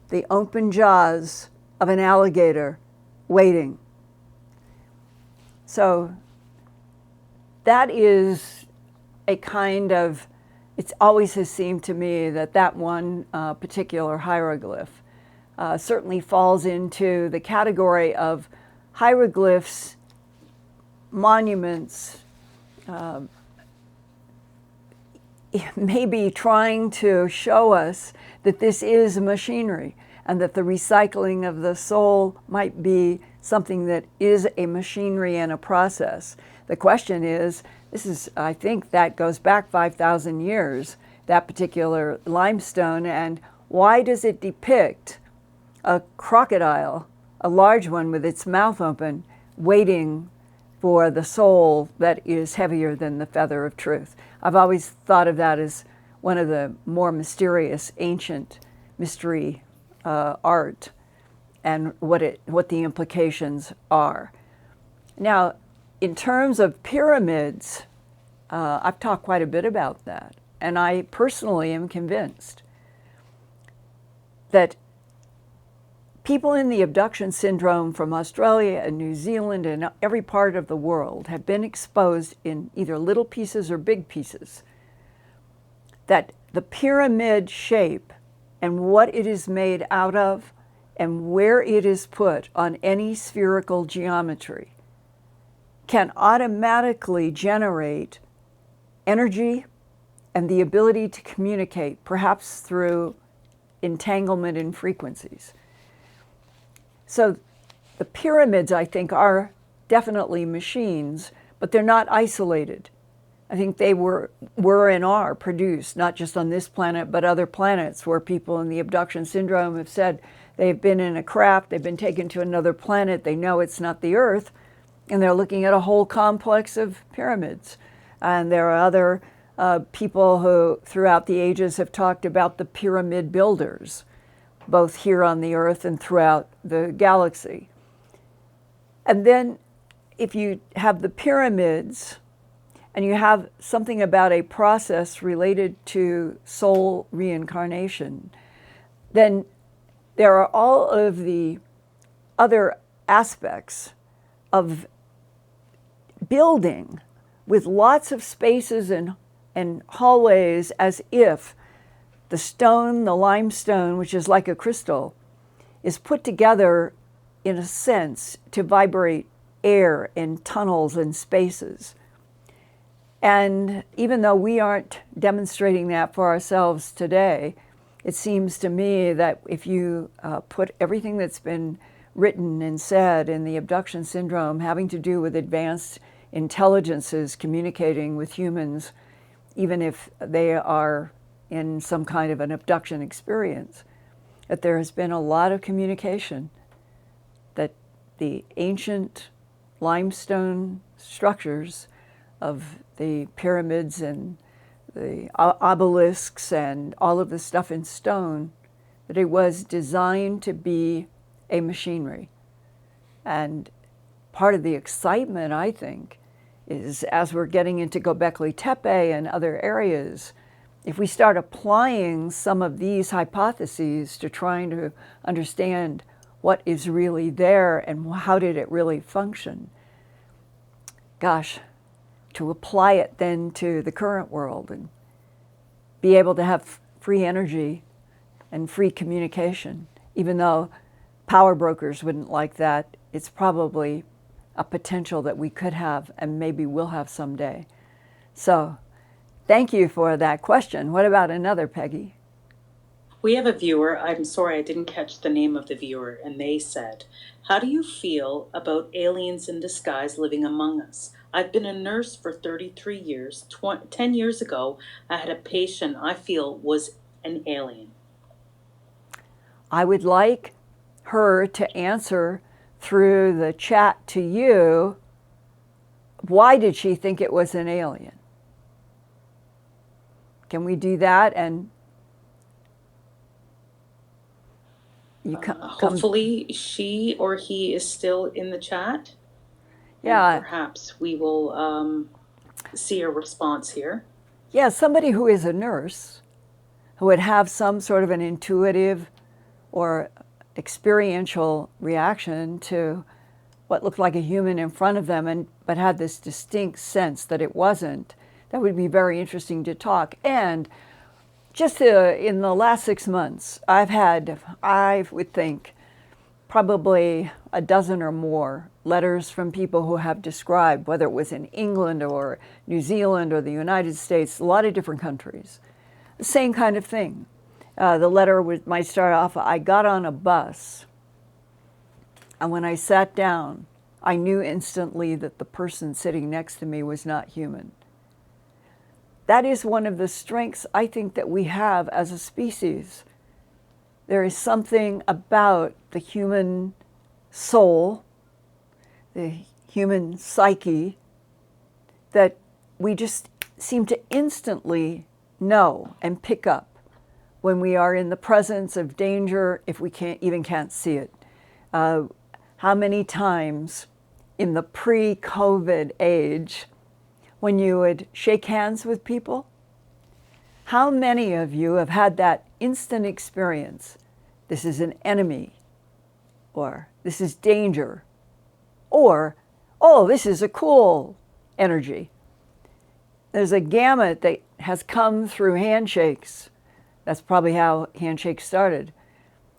The open jaws of an alligator waiting. So that is a kind of, it always has seemed to me that that one particular hieroglyph certainly falls into the category of hieroglyphs, monuments, maybe trying to show us that this is machinery, and that the recycling of the soul might be something that is a machinery and a process. The question is, I think that goes back 5,000 years, that particular limestone, and why does it depict a crocodile, a large one with its mouth open, waiting for the soul that is heavier than the feather of truth? I've always thought of that as one of the more mysterious ancient mystery art, and what the implications are. Now, in terms of pyramids, I've talked quite a bit about that, and I personally am convinced that people in the abduction syndrome from Australia and New Zealand and every part of the world have been exposed in either little pieces or big pieces, that the pyramid shape and what it is made out of and where it is put on any spherical geometry can automatically generate energy and the ability to communicate, perhaps through entanglement in frequencies. So the pyramids, I think, are definitely machines, but they're not isolated. I think they were and are produced, not just on this planet, but other planets, where people in the abduction syndrome have said they've been in a craft, they've been taken to another planet, they know it's not the Earth, and they're looking at a whole complex of pyramids. And there are other people who, throughout the ages, have talked about the pyramid builders, both here on the Earth and throughout the galaxy. And then if you have the pyramids, and you have something about a process related to soul reincarnation, then there are all of the other aspects of building with lots of spaces and hallways, as if the stone, the limestone, which is like a crystal, is put together in a sense to vibrate air in tunnels and spaces. And even though we aren't demonstrating that for ourselves today, it seems to me that if you put everything that's been written and said in the abduction syndrome having to do with advanced intelligences communicating with humans, even if they are in some kind of an abduction experience, that there has been a lot of communication, that the ancient limestone structures of the pyramids and the obelisks and all of the stuff in stone, that it was designed to be a machinery. And part of the excitement, I think, is as we're getting into Göbekli Tepe and other areas, if we start applying some of these hypotheses to trying to understand what is really there and how did it really function, gosh, to apply it then to the current world and be able to have free energy and free communication, even though power brokers wouldn't like that, it's probably a potential that we could have and maybe will have someday. So thank you for that question. What about another, Peggy? We have a viewer, I'm sorry I didn't catch the name of the viewer, and they said, how do you feel about aliens in disguise living among us? I've been a nurse for 33 years. 10 years ago, I had a patient I feel was an alien. I would like her to answer through the chat to you, why did she think it was an alien? Can we do that? And you hopefully she or he is still in the chat. Yeah. And perhaps we will see a response here. Yeah, somebody who is a nurse, who would have some sort of an intuitive or experiential reaction to what looked like a human in front of them, but had this distinct sense that it wasn't. That would be very interesting to talk. And just in the last 6 months, I would think, probably a dozen or more letters from people who have described, whether it was in England or New Zealand or the United States, a lot of different countries, the same kind of thing. The letter might start off, I got on a bus, and when I sat down, I knew instantly that the person sitting next to me was not human. That is one of the strengths I think that we have as a species. There is something about the human soul, the human psyche, that we just seem to instantly know and pick up when we are in the presence of danger, if we can't see it. How many times in the pre-COVID age, when you would shake hands with people, how many of you have had that instant experience? This is an enemy, or this is danger, or, oh, this is a cool energy. There's a gamut that has come through handshakes. That's probably how handshakes started.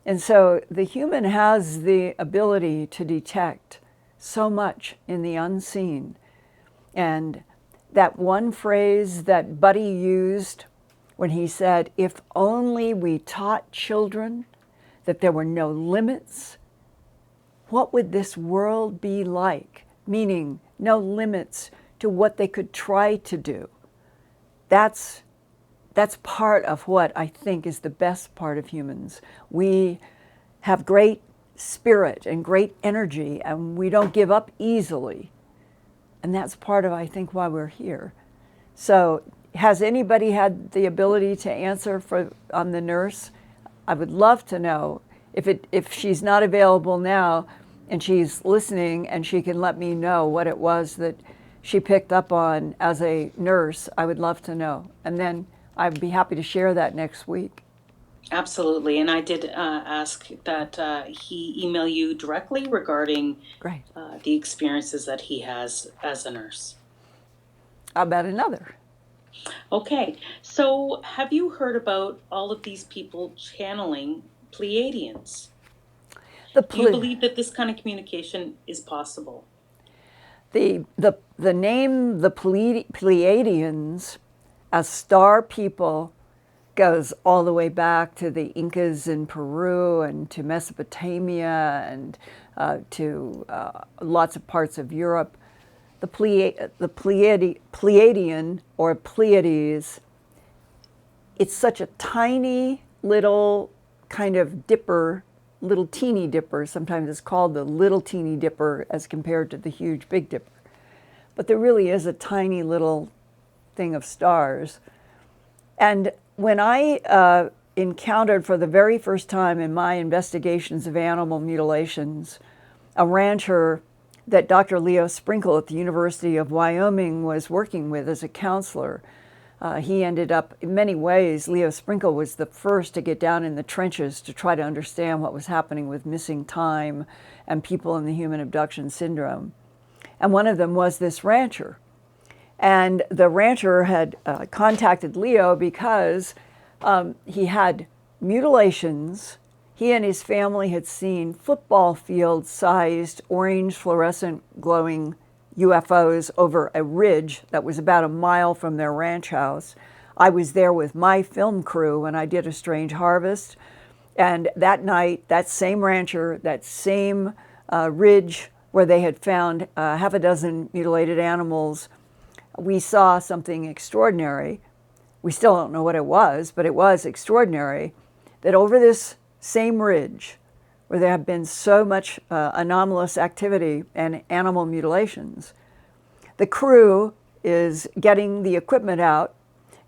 And so the human has the ability to detect so much in the unseen. And that one phrase that Buddy used when he said, if only we taught children that there were no limits, what would this world be like? Meaning no limits to what they could try to do. That's part of what I think is the best part of humans. We have great spirit and great energy, and we don't give up easily. And that's part of, I think, why we're here. So has anybody had the ability to answer on the nurse? I would love to know. If she's not available now and she's listening and she can let me know what it was that she picked up on as a nurse, I would love to know. And then I'd be happy to share that next week. Absolutely. And I did ask that he email you directly regarding the experiences that he has as a nurse. How about another? Okay. So have you heard about all of these people channeling Pleiadians? Do you believe that this kind of communication is possible? The name, the Pleiadians, as star people, goes all the way back to the Incas in Peru and to Mesopotamia and to lots of parts of Europe. The Pleiadian, or Pleiades, it's such a tiny little kind of dipper, little teeny dipper. Sometimes it's called the little teeny dipper as compared to the huge big dipper. But there really is a tiny little thing of stars. And when I encountered for the very first time in my investigations of animal mutilations a rancher that Dr. Leo Sprinkle at the University of Wyoming was working with as a counselor, he ended up, in many ways, Leo Sprinkle was the first to get down in the trenches to try to understand what was happening with missing time and people in the human abduction syndrome. And one of them was this rancher. And the rancher had contacted Leo because he had mutilations. He and his family had seen football field-sized, orange fluorescent glowing UFOs over a ridge that was about a mile from their ranch house. I was there with my film crew when I did A Strange Harvest. And that night, that same rancher, that same ridge where they had found half a dozen mutilated animals, we saw something extraordinary. We still don't know what it was, but it was extraordinary that over this same ridge, where there have been so much anomalous activity and animal mutilations, the crew is getting the equipment out,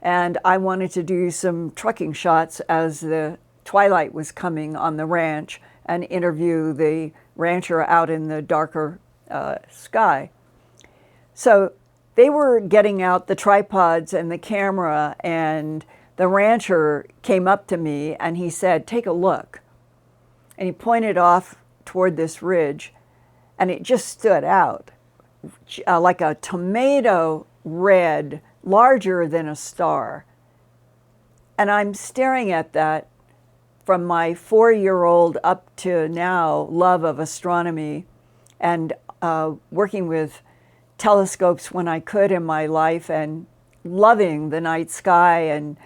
and I wanted to do some trucking shots as the twilight was coming on the ranch and interview the rancher out in the darker sky. So they were getting out the tripods and the camera, and the rancher came up to me and he said, "Take a look." And he pointed off toward this ridge, and it just stood out like a tomato red, larger than a star. And I'm staring at that from my 4-year-old up to now love of astronomy and working with telescopes when I could in my life and loving the night sky and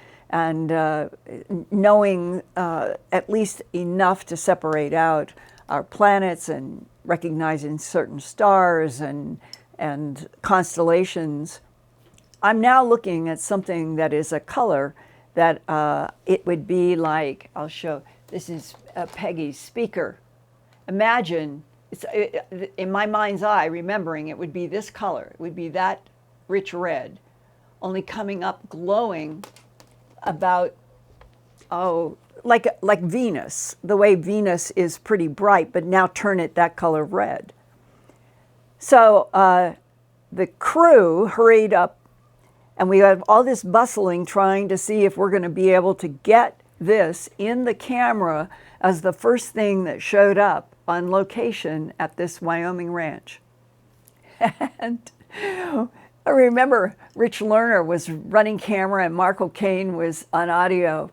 knowing at least enough to separate out our planets and recognizing certain stars and constellations. I'm now looking at something that is a color that it would be like, I'll show, this is Peggy's speaker. Imagine, in my mind's eye, remembering it would be this color. It would be that rich red, only coming up glowing about, like Venus, the way Venus is pretty bright, but now turn it that color red. So the crew hurried up, and we have all this bustling trying to see if we're going to be able to get this in the camera as the first thing that showed up on location at this Wyoming ranch. And I remember Rich Lerner was running camera and Mark O'Kane was on audio.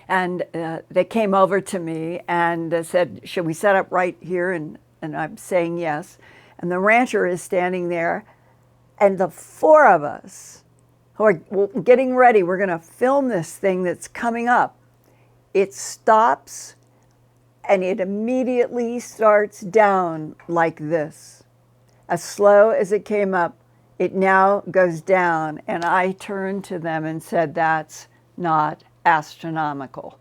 And they came over to me and said, "Should we set up right here?" And I'm saying yes. And the rancher is standing there. And the four of us who are getting ready, we're going to film this thing that's coming up. It stops and it immediately starts down like this. As slow as it came up, it now goes down. And I turned to them and said, "That's not astronomical.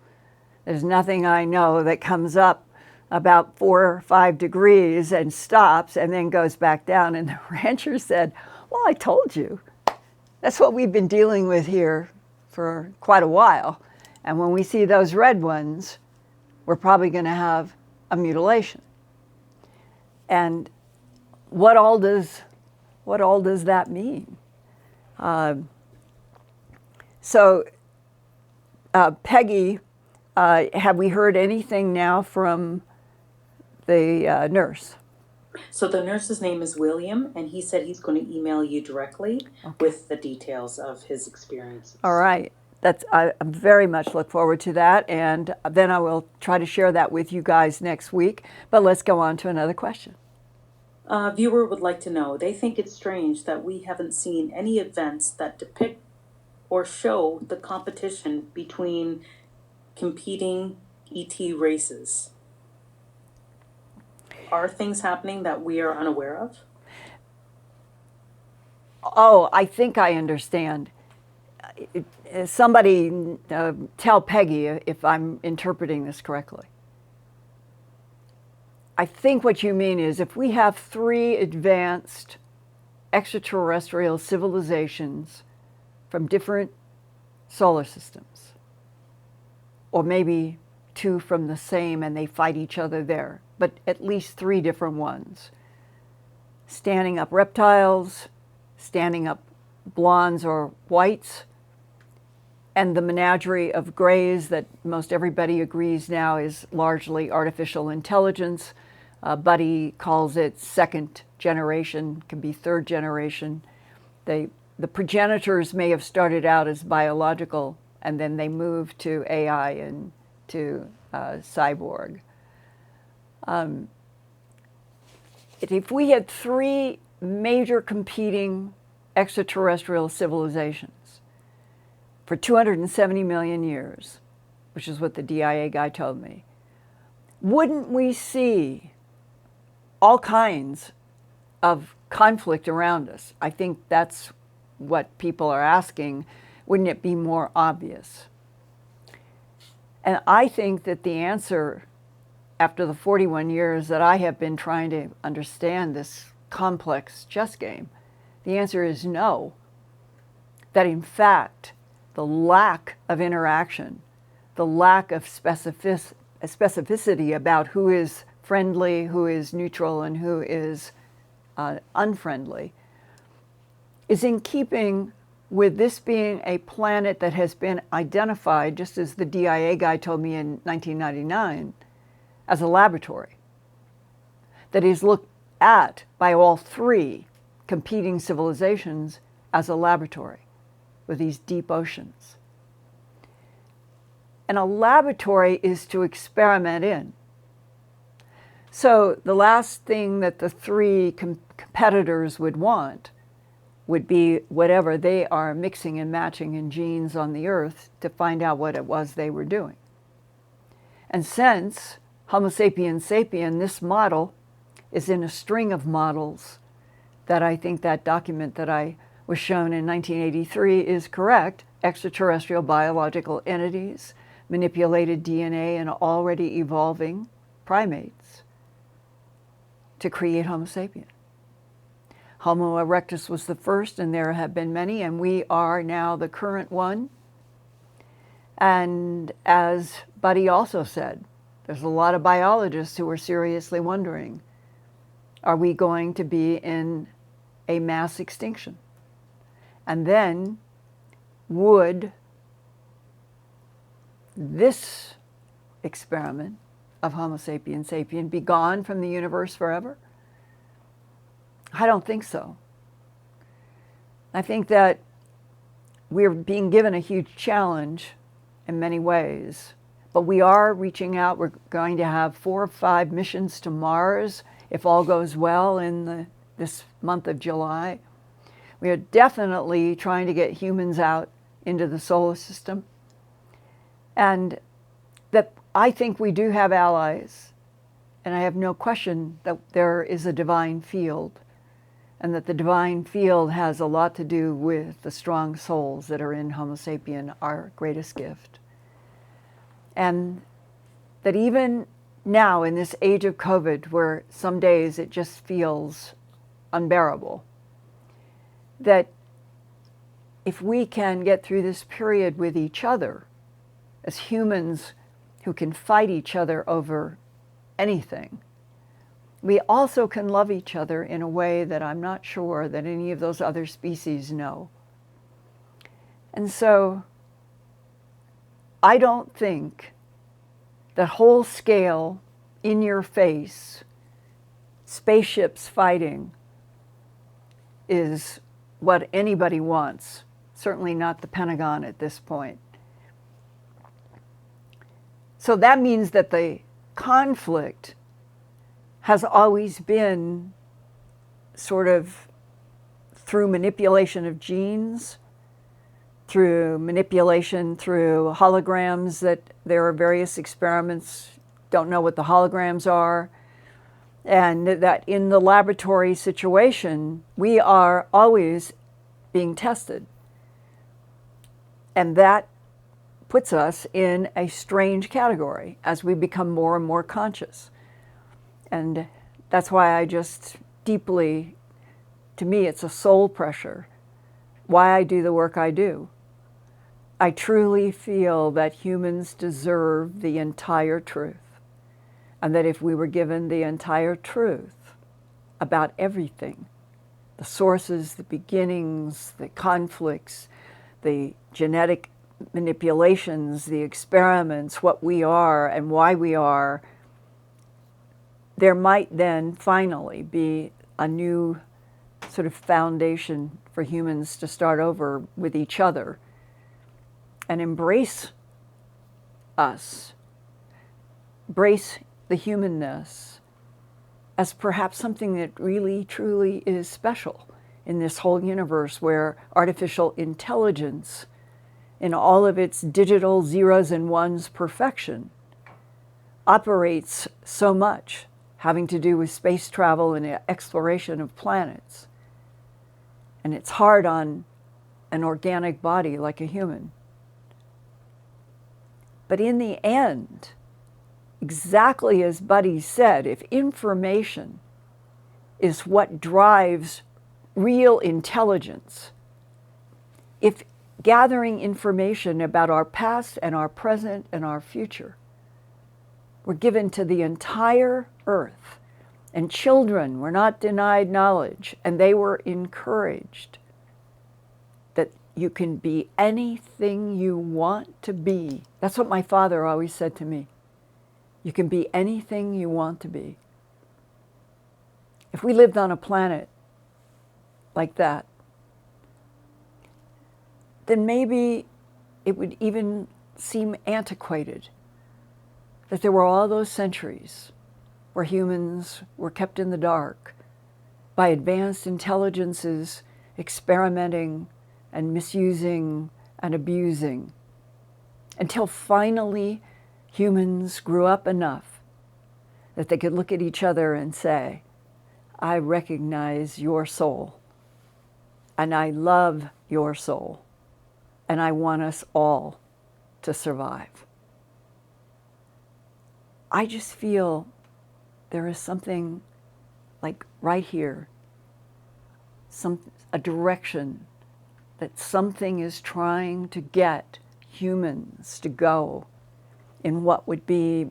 There's nothing I know that comes up about 4 or 5 degrees and stops and then goes back down." And the rancher said, "Well, I told you. That's what we've been dealing with here for quite a while. And when we see those red ones, we're probably going to have a mutilation." And what all does that mean? Peggy, have we heard anything now from the nurse? So the nurse's name is William, and he said he's going to email you directly with the details of his experiences. All right. I very much look forward to that, and then I will try to share that with you guys next week. But let's go on to another question. A viewer would like to know, they think it's strange that we haven't seen any events that depict or show the competition between competing ET races. Are things happening that we are unaware of? Oh, I think I understand. Somebody tell Peggy if I'm interpreting this correctly. I think what you mean is if we have 3 advanced extraterrestrial civilizations from different solar systems. Or maybe 2 from the same and they fight each other there, but at least 3 different ones. Standing up reptiles, standing up blondes or whites, and the menagerie of grays that most everybody agrees now is largely artificial intelligence. Buddy calls it 2nd generation, can be 3rd generation. The progenitors may have started out as biological, and then they moved to AI and to cyborg. If we had 3 major competing extraterrestrial civilizations for 270 million years, which is what the DIA guy told me, wouldn't we see all kinds of conflict around us? I think that's what people are asking. Wouldn't it be more obvious? And I think that the answer, after the 41 years that I have been trying to understand this complex chess game, the answer is no. That in fact, the lack of interaction, the lack of specificity about who is friendly, who is neutral, and who is unfriendly, is in keeping with this being a planet that has been identified, just as the DIA guy told me in 1999, as a laboratory that is looked at by all 3 competing civilizations as a laboratory with these deep oceans. And a laboratory is to experiment in. So the last thing that the 3 competitors would want would be whatever they are mixing and matching in genes on the Earth to find out what it was they were doing. And since Homo sapiens sapien, this model, is in a string of models that I think that document that I was shown in 1983 is correct, extraterrestrial biological entities, manipulated DNA in already evolving primates to create Homo sapien. Homo erectus was the first, and there have been many, and we are now the current one. And as Buddy also said, there's a lot of biologists who are seriously wondering, are we going to be in a mass extinction? And then would this experiment of Homo sapiens sapien be gone from the universe forever? I don't think so. I think that we're being given a huge challenge in many ways, but we are reaching out. We're going to have 4 or 5 missions to Mars, if all goes well, in this month of July. We are definitely trying to get humans out into the solar system. And that I think we do have allies, and I have no question that there is a divine field, and that the divine field has a lot to do with the strong souls that are in Homo sapien, our greatest gift. And that even now in this age of COVID, where some days it just feels unbearable, that if we can get through this period with each other as humans who can fight each other over anything, we also can love each other in a way that I'm not sure that any of those other species know. And so I don't think that whole scale, in your face, spaceships fighting is what anybody wants. Certainly not the Pentagon at this point. So that means that the conflict has always been sort of through manipulation of genes, through manipulation through holograms, that there are various experiments, don't know what the holograms are, and that in the laboratory situation, we are always being tested. And that puts us in a strange category as we become more and more conscious. And that's why I just deeply, to me, it's a soul pressure, why I do the work I do. I truly feel that humans deserve the entire truth, and that if we were given the entire truth about everything, the sources, the beginnings, the conflicts, the genetic manipulations, the experiments, what we are and why we are, there might then finally be a new sort of foundation for humans to start over with each other and embrace us, embrace the humanness as perhaps something that really, truly is special in this whole universe where artificial intelligence, in all of its digital zeros and ones perfection, operates so much, having to do with space travel and exploration of planets. And it's hard on an organic body like a human. But in the end, exactly as Buddy said, if information is what drives real intelligence, if gathering information about our past and our present and our future were given to the entire earth, and children were not denied knowledge, and they were encouraged that you can be anything you want to be. That's what my father always said to me. You can be anything you want to be. If we lived on a planet like that, then maybe it would even seem antiquated that there were all those centuries where humans were kept in the dark by advanced intelligences experimenting and misusing and abusing, until finally humans grew up enough that they could look at each other and say, I recognize your soul, and I love your soul, and I want us all to survive. I just feel there is something like right here, a direction that something is trying to get humans to go in what would be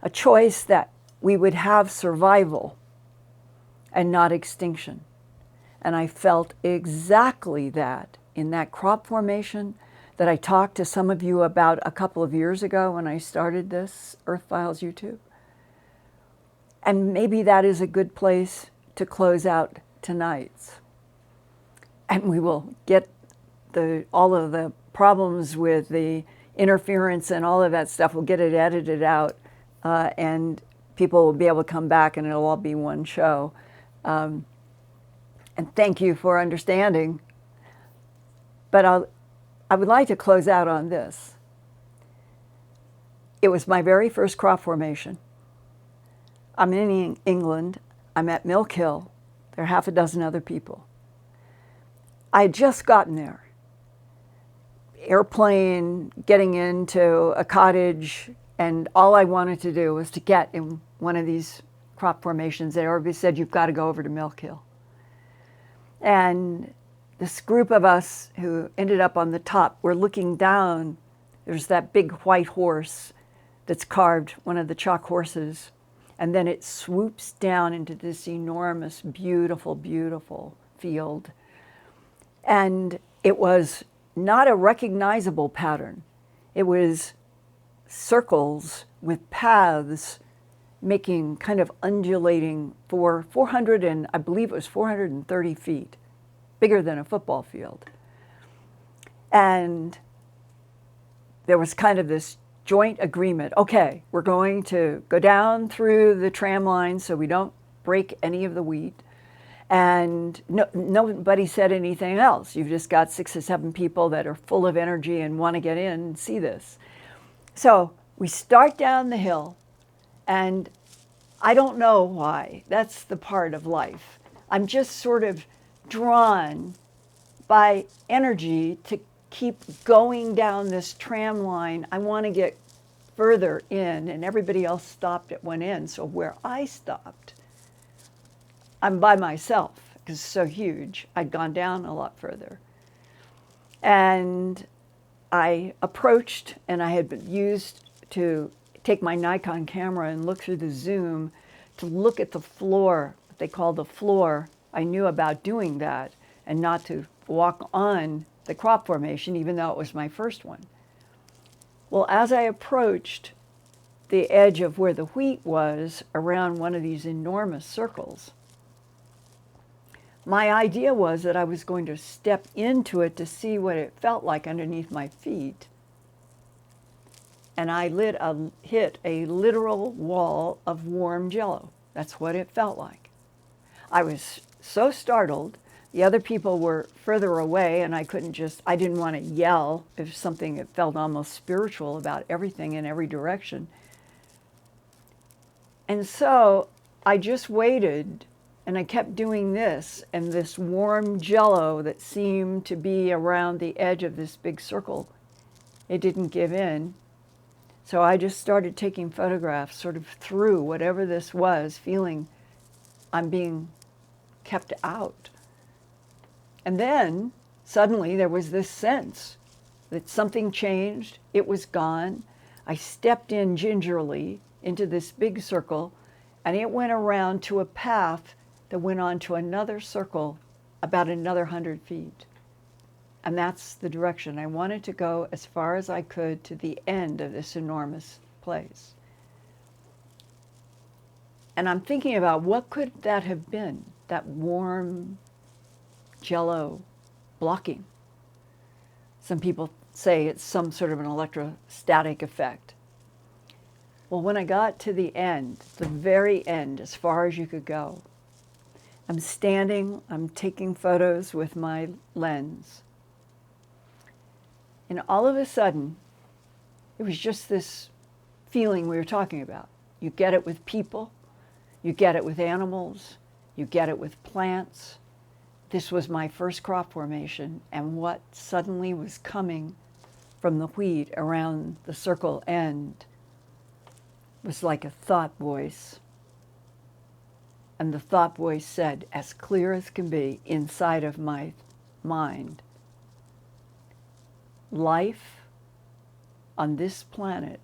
a choice that we would have survival and not extinction. And I felt exactly that in that crop formation that I talked to some of you about a couple of years ago when I started this Earthfiles YouTube. And maybe that is a good place to close out tonight's. And we will get all of the problems with the interference and all of that stuff, we'll get it edited out, and people will be able to come back and it'll all be one show. And thank you for understanding. But I would like to close out on this. It was my very first crop formation. I'm in England. I'm at Milk Hill. There are half a dozen other people. I had just gotten there. Airplane, getting into a cottage, and all I wanted to do was to get in one of these crop formations. They already said, you've got to go over to Milk Hill. And this group of us who ended up on the top, we're looking down. There's that big white horse that's carved, one of the chalk horses. And then it swoops down into this enormous, beautiful, beautiful field. And it was not a recognizable pattern. It was circles with paths making kind of undulating for 400 and I believe it was 430 feet, bigger than a football field. And there was kind of this joint agreement. Okay, we're going to go down through the tram line so we don't break any of the wheat. And nobody said anything else. You've just got 6 or 7 people that are full of energy and want to get in and see this. So we start down the hill, and I don't know why. That's the part of life. I'm just sort of drawn by energy to keep going down this tram line. I want to get further in, and everybody else stopped at one end. So where I stopped, I'm by myself because it's so huge. I'd gone down a lot further. And I approached, and I had been used to take my Nikon camera and look through the zoom to look at the floor, what they call the floor. I knew about doing that and not to walk on the crop formation, even though it was my first one. Well, as I approached the edge of where the wheat was around one of these enormous circles, my idea was that I was going to step into it to see what it felt like underneath my feet. And I hit a literal wall of warm jello. That's what it felt like. I was so startled. The other people were further away, and I didn't want to yell if something, it felt almost spiritual about everything in every direction. And so I just waited, and I kept doing this, and this warm jello that seemed to be around the edge of this big circle, it didn't give in. So I just started taking photographs sort of through whatever this was, feeling I'm being kept out. And then suddenly there was this sense that something changed, it was gone. I stepped in gingerly into this big circle, and it went around to a path that went on to another circle about another 100 feet. And that's the direction. I wanted to go as far as I could to the end of this enormous place. And I'm thinking about what could that have been, that warm jello blocking. Some people say it's some sort of an electrostatic effect. Well, when I got to the end, the very end, as far as you could go, I'm standing, I'm taking photos with my lens. And all of a sudden, it was just this feeling we were talking about. You get it with people, you get it with animals, you get it with plants. This was my first crop formation, and what suddenly was coming from the wheat around the circle end was like a thought voice. And the thought voice said, as clear as can be inside of my mind, life on this planet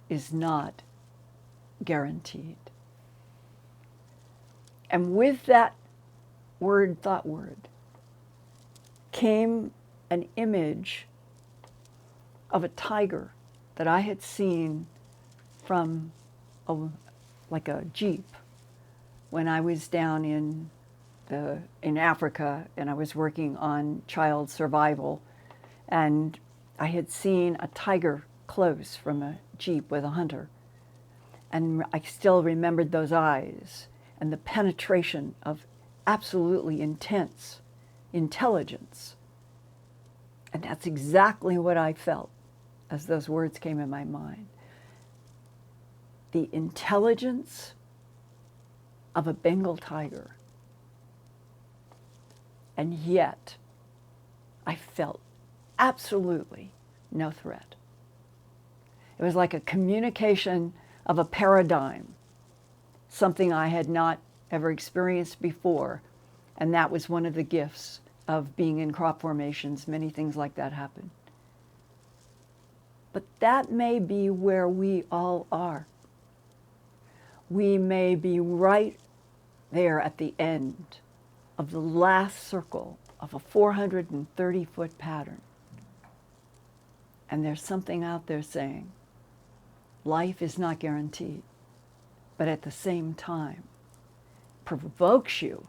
is not guaranteed. And with that thought word, came an image of a tiger that I had seen from like a jeep when I was down in Africa, and I was working on child survival, and I had seen a tiger close from a jeep with a hunter. And I still remembered those eyes and the penetration of absolutely intense intelligence. And that's exactly what I felt as those words came in my mind. The intelligence of a Bengal tiger. And yet, I felt absolutely no threat. It was like a communication of a paradigm, something I had not ever experienced before. And that was one of the gifts of being in crop formations. Many things like that happen. But that may be where we all are. We may be right there at the end of the last circle of a 430-foot pattern. And there's something out there saying, life is not guaranteed, but at the same time, provokes you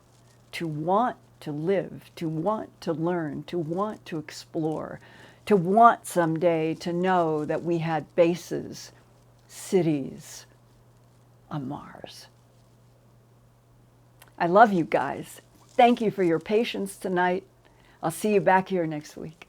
to want to live, to want to learn, to want to explore, to want someday to know that we had bases, cities on Mars. I love you guys. Thank you for your patience tonight. I'll see you back here next week.